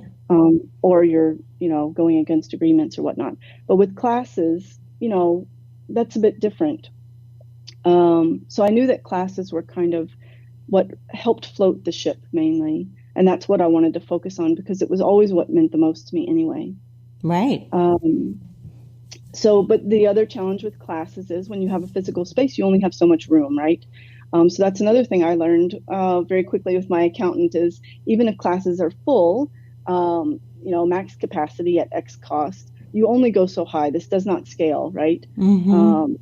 Or you're, going against agreements or whatnot. But with classes, that's a bit different. So I knew that classes were kind of what helped float the ship mainly. And that's what I wanted to focus on because it was always what meant the most to me anyway. Right. But the other challenge with classes is when you have a physical space, you only have so much room, right? So that's another thing I learned very quickly with my accountant is even if classes are full, max capacity at X cost, you only go so high. This does not scale, right? Mm-hmm.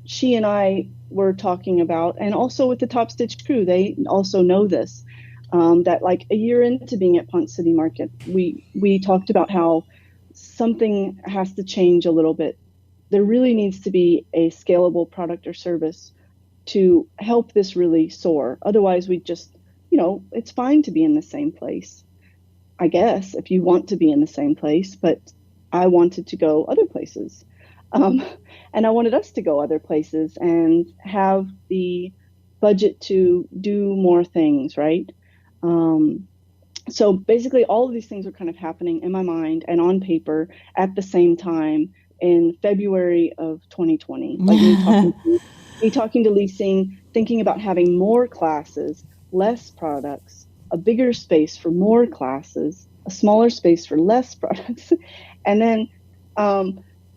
She and I were talking about, and also with the Topstitch crew, they also know this, that like a year into being at Ponce City Market, we talked about how something has to change a little bit. There really needs to be a scalable product or service to help this really soar. Otherwise, we just, it's fine to be in the same place, I guess, if you want to be in the same place, but I wanted to go other places. And I wanted us to go other places and have the budget to do more things, right? So basically all of these things were kind of happening in my mind and on paper at the same time in February of 2020. Like me talking to leasing, thinking about having more classes, less products, a bigger space for more classes, a smaller space for less products. And then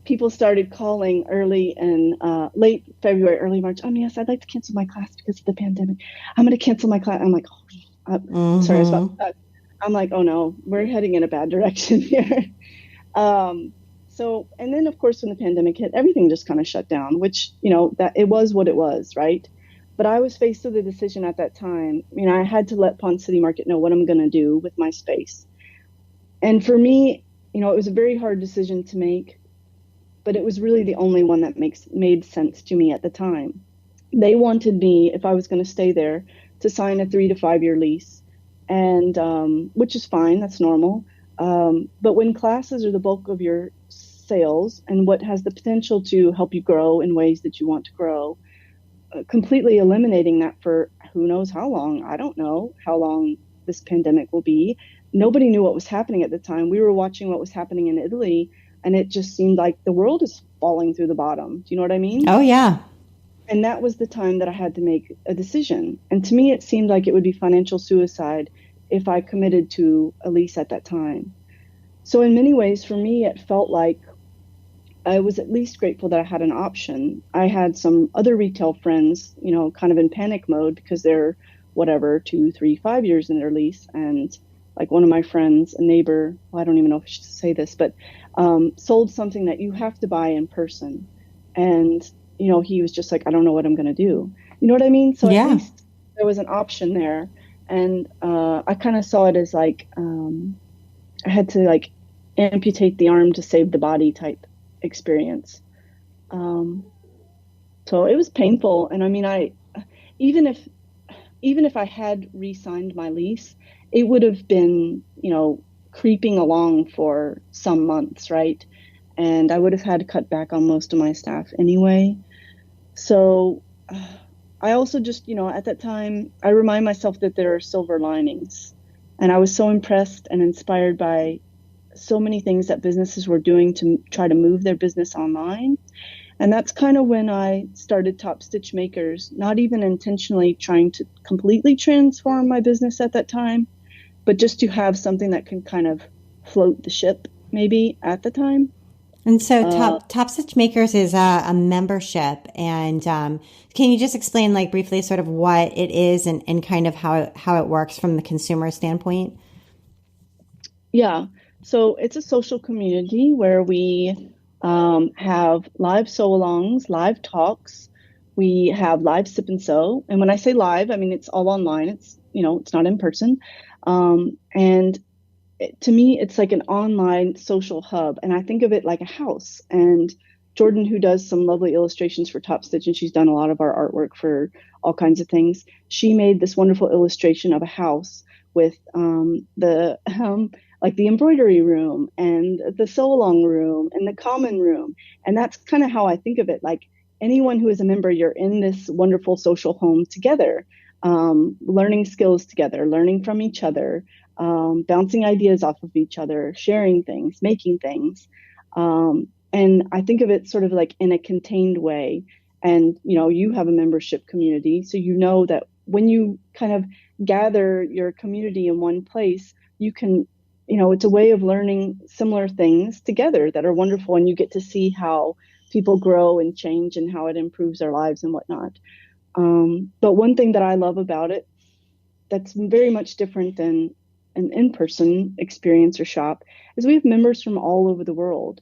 people started calling early in late February, early March. Yes, I'd like to cancel my class because of the pandemic. I'm going to cancel my class. I'm like, sorry, I was about that. I'm like, oh no, we're heading in a bad direction here. And then of course, when the pandemic hit, everything just kind of shut down, which, that it was what it was, right? But I was faced with a decision at that time. I had to let Ponce City Market know what I'm going to do with my space. And for me, it was a very hard decision to make, but it was really the only one that made sense to me at the time. They wanted me, if I was going to stay there, to sign a 3 to 5 year lease, and which is fine, that's normal. But when classes are the bulk of your sales and what has the potential to help you grow in ways that you want to grow, completely eliminating that for who knows how long. I don't know how long this pandemic will be. Nobody knew what was happening at the time. We were watching what was happening in Italy, and it just seemed like the world is falling through the bottom. Do you know what I mean? Oh, yeah. And that was the time that I had to make a decision. And to me, it seemed like it would be financial suicide if I committed to a lease at that time. So in many ways, for me, it felt like I was at least grateful that I had an option. I had some other retail friends, kind of in panic mode because they're 2, 3, 5 years in their lease. And like one of my friends, a neighbor, well, I don't even know if I should say this, but sold something that you have to buy in person. And, he was just like, I don't know what I'm going to do. You know what I mean? So yeah. At least there was an option there. And I kind of saw it as like I had to like amputate the arm to save the body type experience. So it was painful. And I even if I had re-signed my lease, it would have been, creeping along for some months, right? And I would have had to cut back on most of my staff anyway. So I also just, at that time, I remind myself that there are silver linings. And I was so impressed and inspired by so many things that businesses were doing to try to move their business online. And that's kind of when I started Topstitch Makers, not even intentionally trying to completely transform my business at that time, but just to have something that can kind of float the ship maybe at the time. And so Topstitch Makers is a membership. And can you just explain like briefly sort of what it is and kind of how it works from the consumer standpoint? Yeah. So it's a social community where we have live sew-alongs, live talks. We have live sip and sew. And when I say live, I mean, it's all online. It's, it's not in person. And to me, it's like an online social hub. And I think of it like a house. And Jordan, who does some lovely illustrations for Topstitch, and she's done a lot of our artwork for all kinds of things, she made this wonderful illustration of a house with the like the embroidery room and the sew along room and the common room. And that's kind of how I think of it. Like anyone who is a member, you're in this wonderful social home together, learning skills together, learning from each other, bouncing ideas off of each other, sharing things, making things. And I think of it sort of like in a contained way. And, you have a membership community, so you know that when you kind of gather your community in one place, you can, it's a way of learning similar things together that are wonderful. And you get to see how people grow and change and how it improves their lives and whatnot. But one thing that I love about it that's very much different than an in-person experience or shop is we have members from all over the world.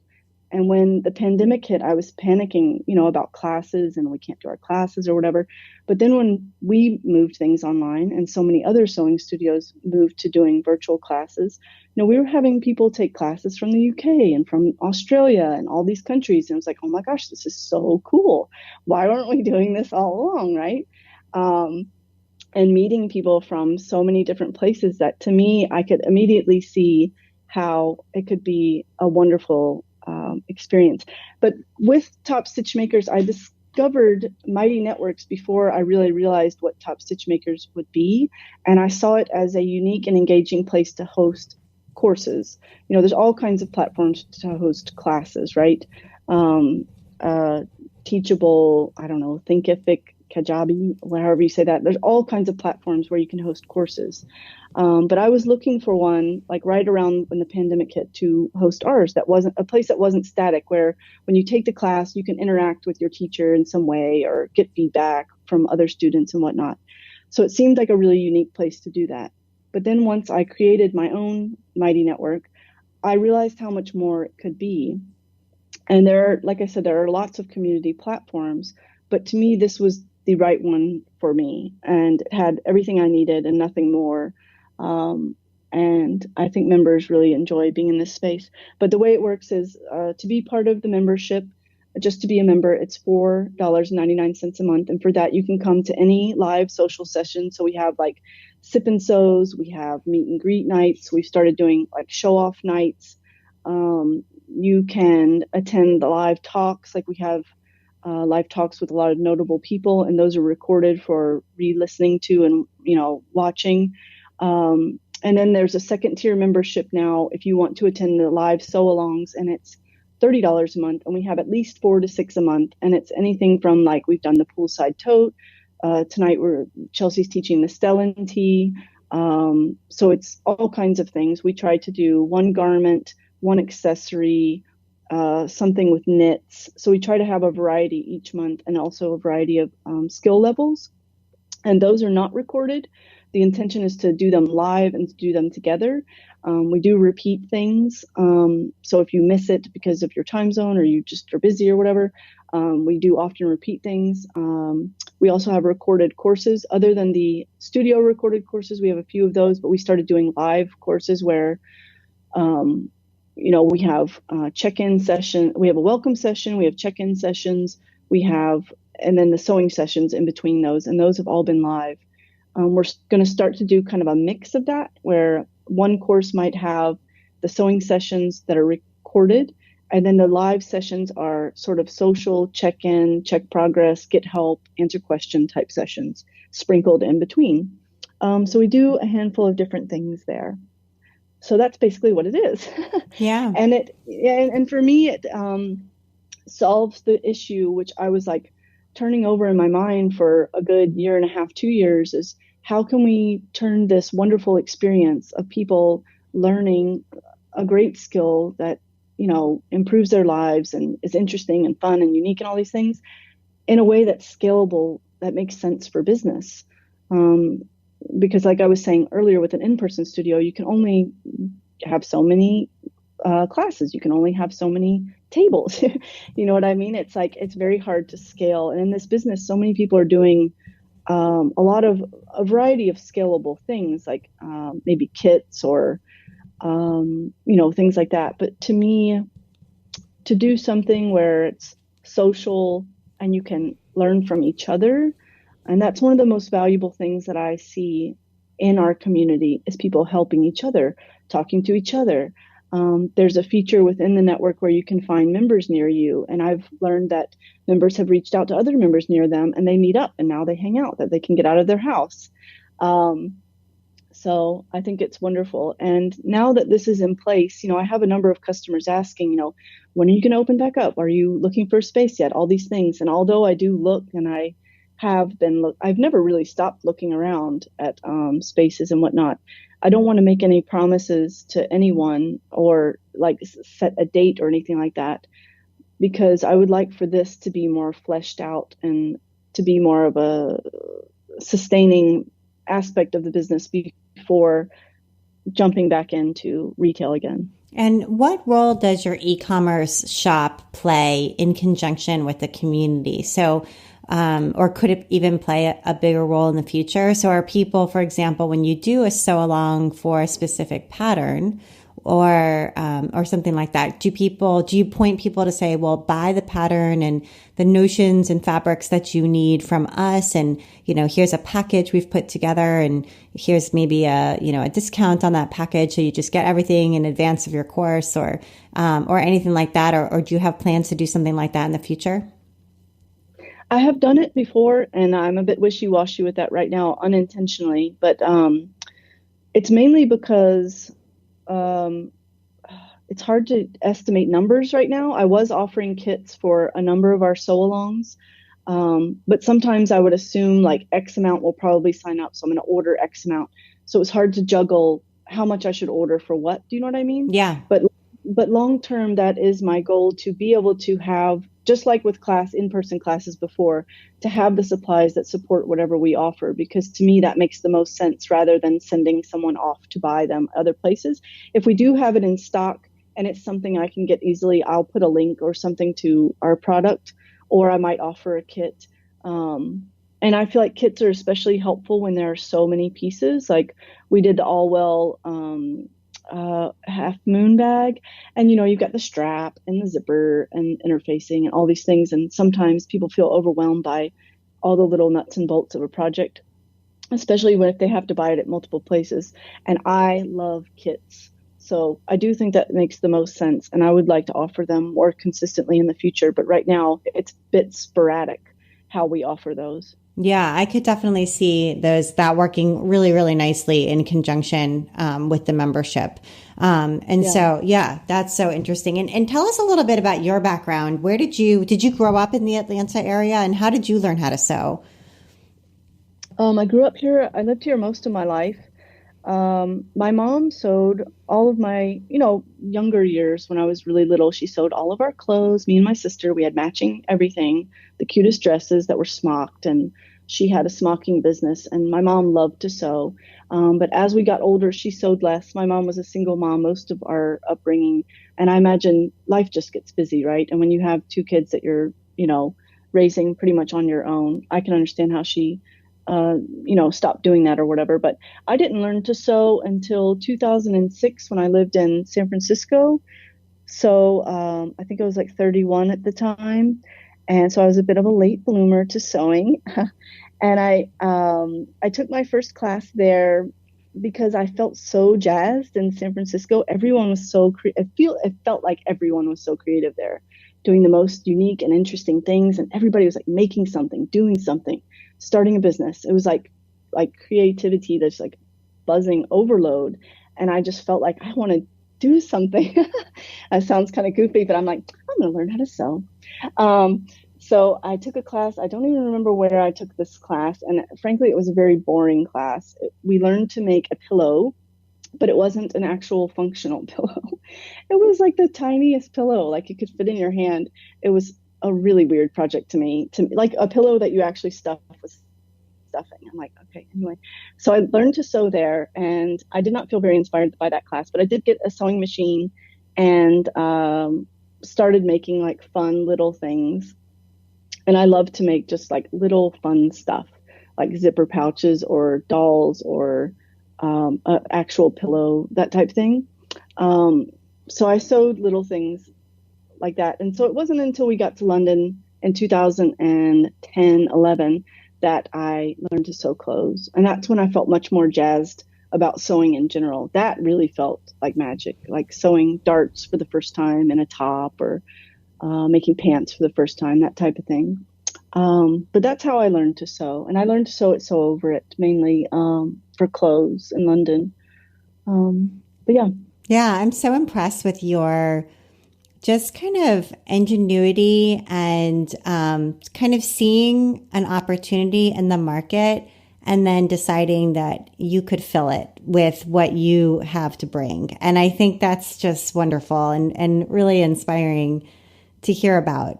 And when the pandemic hit, I was panicking, about classes and we can't do our classes or whatever. But then when we moved things online and so many other sewing studios moved to doing virtual classes, we were having people take classes from the UK and from Australia and all these countries. And it was like, oh my gosh, this is so cool. Why weren't we doing this all along, right? And meeting people from so many different places that to me, I could immediately see how it could be a wonderful experience. But with Topstitch Makers, I discovered Mighty Networks before I really realized what Topstitch Makers would be. And I saw it as a unique and engaging place to host courses. There's all kinds of platforms to host classes, right? Teachable, I don't know, Thinkific, Kajabi, however you say that. There's all kinds of platforms where you can host courses. But I was looking for one like right around when the pandemic hit to host ours. That wasn't a place that wasn't static, where when you take the class, you can interact with your teacher in some way or get feedback from other students and whatnot. So it seemed like a really unique place to do that. But then once I created my own Mighty Network, I realized how much more it could be. And like I said, there are lots of community platforms, but to me, this was the right one for me, and it had everything I needed and nothing more. And I think members really enjoy being in this space. But the way it works is to be part of the membership, just to be a member, it's $4.99 a month. And for that, you can come to any live social session. So we have like sip and sews, we have meet and greet nights. We've started doing like show off nights. You can attend the live talks. Like we have live talks with a lot of notable people, and those are recorded for re-listening to and, watching. And then there's a second tier membership now if you want to attend the live sew-alongs, and it's $30 a month. And we have at least 4 to 6 a month. And it's anything from like we've done the poolside tote. Tonight Chelsea's teaching the Stellan tee. So it's all kinds of things. We try to do one garment, one accessory, something with knits. So we try to have a variety each month, and also a variety of skill levels. And those are not recorded. The intention is to do them live and to do them together. We do repeat things. So if you miss it because of your time zone or you just are busy or whatever, we do often repeat things. We also have recorded courses. Other than the studio recorded courses, we have a few of those, but we started doing live courses where we have check-in session, we have a welcome session, we have check-in sessions, and then the sewing sessions in between those, and those have all been live. We're going to start to do kind of a mix of that, where one course might have the sewing sessions that are recorded, and then the live sessions are sort of social, check-in, check progress, get help, answer question type sessions sprinkled in between. So we do a handful of different things there. So that's basically what it is. Yeah. And for me, it solves the issue, which I was like turning over in my mind for a good year and a half, 2 years, is how can we turn this wonderful experience of people learning a great skill that, improves their lives and is interesting and fun and unique and all these things in a way that's scalable, that makes sense for business. Because like I was saying earlier, with an in-person studio, you can only have so many classes. You can only have so many tables. You know what I mean? It's like, it's very hard to scale. And in this business, so many people are doing a variety of scalable things, like maybe kits or, things like that. But to me, to do something where it's social and you can learn from each other, and that's one of the most valuable things that I see in our community is people helping each other, talking to each other. There's a feature within the network where you can find members near you. And I've learned that members have reached out to other members near them and they meet up and now they hang out, that they can get out of their house. So I think it's wonderful. And now that this is in place, I have a number of customers asking, when are you going to open back up? Are you looking for a space yet? All these things. And although I do look, and I have been, I've never really stopped looking around at spaces and whatnot. I don't want to make any promises to anyone or like set a date or anything like that, because I would like for this to be more fleshed out and to be more of a sustaining aspect of the business before jumping back into retail again. And what role does your e-commerce shop play in conjunction with the community? So, or could it even play a bigger role in the future? So are people, for example, when you do a sew along for a specific pattern or something like that, do you point people to say, well, buy the pattern and the notions and fabrics that you need from us? And, here's a package we've put together and here's maybe a discount on that package. So you just get everything in advance of your course or anything like that. Or do you have plans to do something like that in the future? I have done it before, and I'm a bit wishy-washy with that right now, unintentionally. But it's mainly because it's hard to estimate numbers right now. I was offering kits for a number of our sew-alongs, but sometimes I would assume like X amount will probably sign up, so I'm going to order X amount. So it's hard to juggle how much I should order for what. Do you know what I mean? Yeah. But long term, that is my goal, to be able to have, just like with in-person classes before, to have the supplies that support whatever we offer, because to me that makes the most sense rather than sending someone off to buy them other places. If we do have it in stock and it's something I can get easily, I'll put a link or something to our product, or I might offer a kit. And I feel like kits are especially helpful when there are so many pieces. Like we did the Allwell half moon bag, and you've got the strap and the zipper and interfacing and all these things, and sometimes people feel overwhelmed by all the little nuts and bolts of a project, especially if they have to buy it at multiple places. And I love kits, so I do think that makes the most sense, and I would like to offer them more consistently in the future, but right now it's a bit sporadic how we offer those. Yeah, I could definitely see that working really, really nicely in conjunction with the membership. So, that's so interesting. And tell us a little bit about your background. Where did you grow up in the Atlanta area, and how did you learn how to sew? I grew up here. I lived here most of my life. My mom sewed all of my, younger years when I was really little. She sewed all of our clothes. Me and my sister, we had matching everything, the cutest dresses that were smocked, and she had a smocking business, and my mom loved to sew. But as we got older, she sewed less. My mom was a single mom most of our upbringing, and I imagine life just gets busy, right? And when you have two kids that you're, raising pretty much on your own, I can understand how she stopped doing that or whatever. But I didn't learn to sew until 2006 when I lived in San Francisco. So I think I was like 31 at the time. And so I was a bit of a late bloomer to sewing. And I took my first class there because I felt so jazzed in San Francisco. Everyone was so it felt like everyone was so creative there, doing the most unique and interesting things. And everybody was like making something, doing something, starting a business. It was like creativity that's like buzzing overload. And I just felt like I want to do something. That sounds kind of goofy, but I'm like, I'm going to learn how to sew. So I took a class. I don't even remember where I took this class. And frankly, it was a very boring class. We learned to make a pillow, but it wasn't an actual functional pillow. It was like the tiniest pillow, like you could fit in your hand. It was a really weird project to me, like a pillow that you actually stuff with stuffing. I'm like, okay, anyway. So I learned to sew there, and I did not feel very inspired by that class, but I did get a sewing machine and started making like fun little things. And I love to make just like little fun stuff, like zipper pouches or dolls or an actual pillow, that type thing. So I sewed little things like that. And so it wasn't until we got to London in 2010, 11, that I learned to sew clothes. And that's when I felt much more jazzed about sewing in general. That really felt like magic, like sewing darts for the first time in a top, or making pants for the first time, that type of thing. But that's how I learned to sew. And I learned to sew at Sew Over It, mainly for clothes in London. But yeah. Yeah, I'm so impressed with your just kind of ingenuity and kind of seeing an opportunity in the market and then deciding that you could fill it with what you have to bring. And I think that's just wonderful and really inspiring to hear about,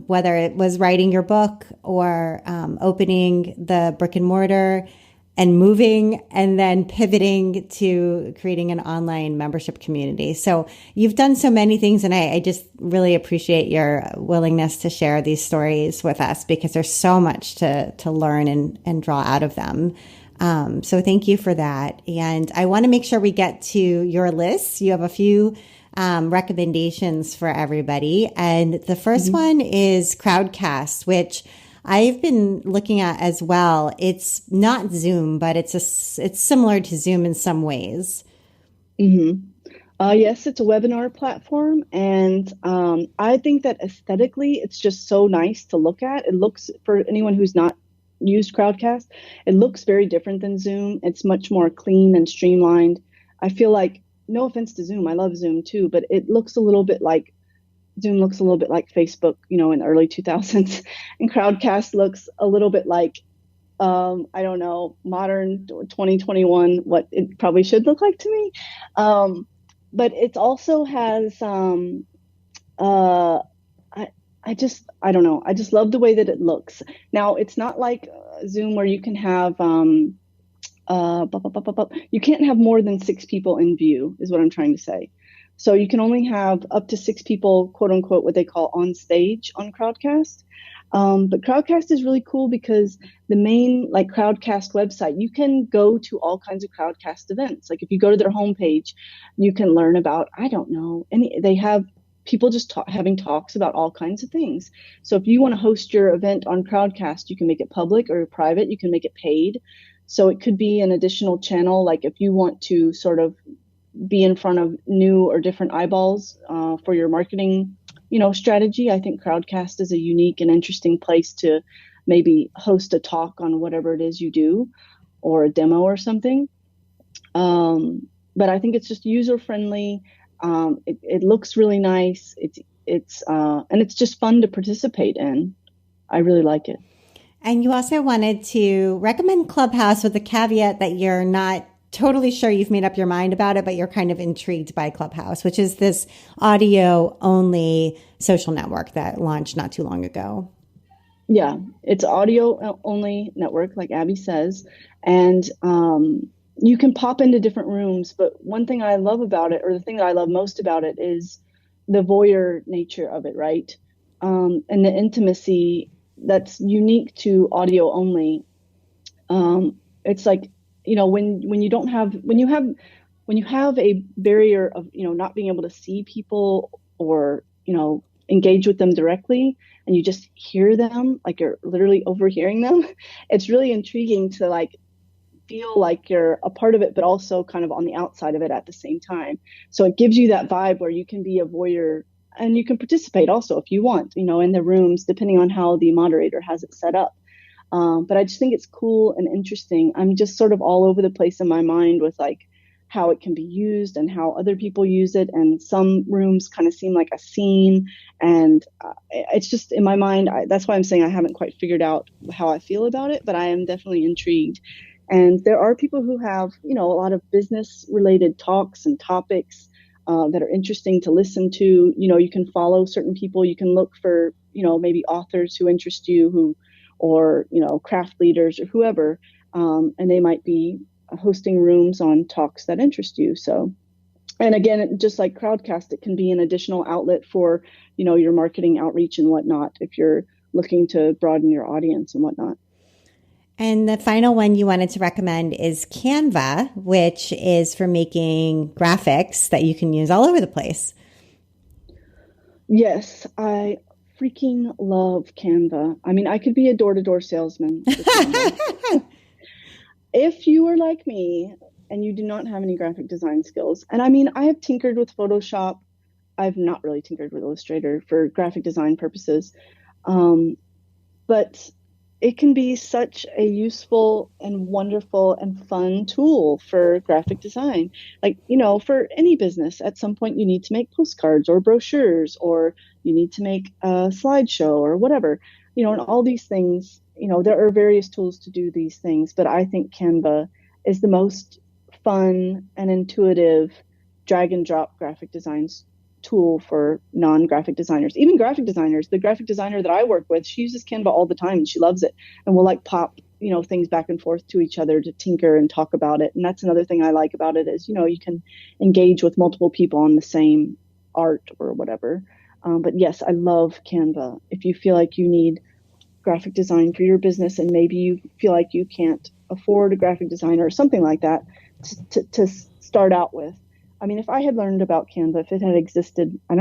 whether it was writing your book or opening the brick and mortar and moving and then pivoting to creating an online membership community. So you've done so many things, and I just really appreciate your willingness to share these stories with us, because there's so much to learn and draw out of them. So thank you for that. And I want to make sure we get to your list. You have a few recommendations for everybody. And the first one is Crowdcast, which I've been looking at as well. It's not Zoom, but it's similar to Zoom in some ways. Yes, it's a webinar platform. And I think that aesthetically, it's just so nice to look at. It looks, for anyone who's not used Crowdcast, it looks very different than Zoom. It's much more clean and streamlined. I feel like, no offense to Zoom, I love Zoom too, but it looks a little bit like Zoom looks a little bit like Facebook, in the early 2000s, and Crowdcast looks a little bit like, I don't know, modern 2021, what it probably should look like to me. But it also has, I don't know. I just love the way that it looks. Now, it's not like Zoom where you can have, you can't have more than 6 people in view, is what I'm trying to say. So you can only have up to 6 people, quote unquote, what they call on stage on Crowdcast. But Crowdcast is really cool because the main Crowdcast website, you can go to all kinds of Crowdcast events. Like if you go to their homepage, you can learn about, I don't know, they have people just having talks about all kinds of things. So if you want to host your event on Crowdcast, you can make it public or private. You can make it paid. So it could be an additional channel. Like if you want to sort of be in front of new or different eyeballs for your marketing, strategy, I think Crowdcast is a unique and interesting place to maybe host a talk on whatever it is you do, or a demo or something. But I think it's just user friendly. It looks really nice. And it's just fun to participate in. I really like it. And you also wanted to recommend Clubhouse with the caveat that you're not totally sure you've made up your mind about it, but you're kind of intrigued by Clubhouse, which is this audio only social network that launched not too long ago. Yeah, it's audio only network, like Abby says. And you can pop into different rooms. But one thing I love about it, or the thing that I love most about it, is the voyeur nature of it, right? And the intimacy that's unique to audio only. It's like, when you have a barrier of, not being able to see people or, engage with them directly, and you just hear them, like you're literally overhearing them, it's really intriguing to feel like you're a part of it, but also kind of on the outside of it at the same time. So it gives you that vibe where you can be a voyeur and you can participate also if you want, in the rooms, depending on how the moderator has it set up. But I just think it's cool and interesting. I'm just sort of all over the place in my mind with how it can be used and how other people use it. And some rooms kind of seem like a scene. And it's just in my mind, that's why I'm saying I haven't quite figured out how I feel about it, but I am definitely intrigued. And there are people who have, a lot of business related talks and topics that are interesting to listen to. You can follow certain people. You can look for, maybe authors who interest you, or craft leaders or whoever, and they might be hosting rooms on talks that interest you. So, and again, just like Crowdcast, it can be an additional outlet for your marketing outreach and whatnot, if you're looking to broaden your audience and whatnot. And the final one you wanted to recommend is Canva, which is for making graphics that you can use all over the place. Yes, I freaking love Canva. I mean, I could be a door-to-door salesman for Canva. If you are like me and you do not have any graphic design skills, and I mean, I have tinkered with Photoshop. I've not really tinkered with Illustrator for graphic design purposes. But it can be such a useful and wonderful and fun tool for graphic design. Like, for any business, at some point you need to make postcards or brochures, or you need to make a slideshow or whatever, and all these things, there are various tools to do these things. But I think Canva is the most fun and intuitive drag and drop graphic designs tool for non-graphic designers. Even graphic designers, the graphic designer that I work with, she uses Canva all the time and she loves it, and we'll like pop things back and forth to each other to tinker and talk about it. And that's another thing I like about it is you can engage with multiple people on the same art or whatever. But yes, I love Canva. If you feel like you need graphic design for your business and maybe you feel like you can't afford a graphic designer or something like that to start out with. I mean, if I had learned about Canva, if it had existed, I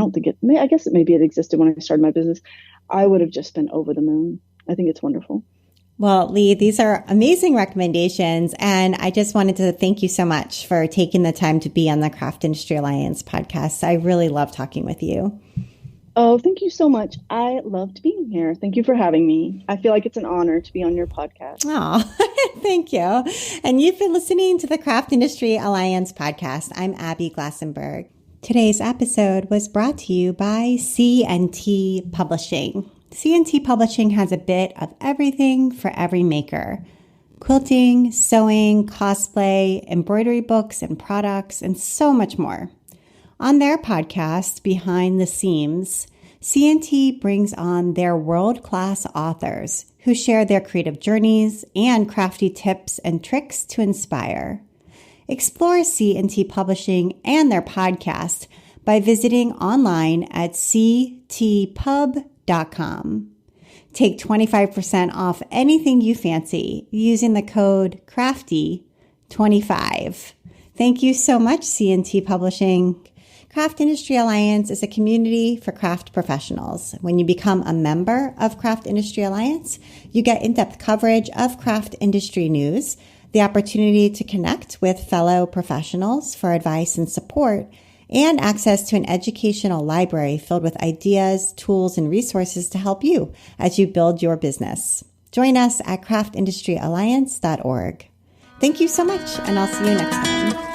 guess maybe it existed when I started my business, I would have just been over the moon. I think it's wonderful. Well, Leigh, these are amazing recommendations. And I just wanted to thank you so much for taking the time to be on the Craft Industry Alliance podcast. I really love talking with you. Oh, thank you so much. I loved being here. Thank you for having me. I feel like it's an honor to be on your podcast. Oh, thank you. And you've been listening to the Craft Industry Alliance podcast. I'm Abby Glassenberg. Today's episode was brought to you by C&T Publishing. C&T Publishing has a bit of everything for every maker. Quilting, sewing, cosplay, embroidery books and products, and so much more. On their podcast, Behind the Seams, C&T brings on their world-class authors who share their creative journeys and crafty tips and tricks to inspire. Explore C&T Publishing and their podcast by visiting online at ctpub.com. Take 25% off anything you fancy using the code CRAFTY25. Thank you so much, C&T Publishing. Craft Industry Alliance is a community for craft professionals. When you become a member of Craft Industry Alliance, you get in-depth coverage of craft industry news, the opportunity to connect with fellow professionals for advice and support, and access to an educational library filled with ideas, tools, and resources to help you as you build your business. Join us at craftindustrｙalliance.org. Thank you so much, and I'll see you next time.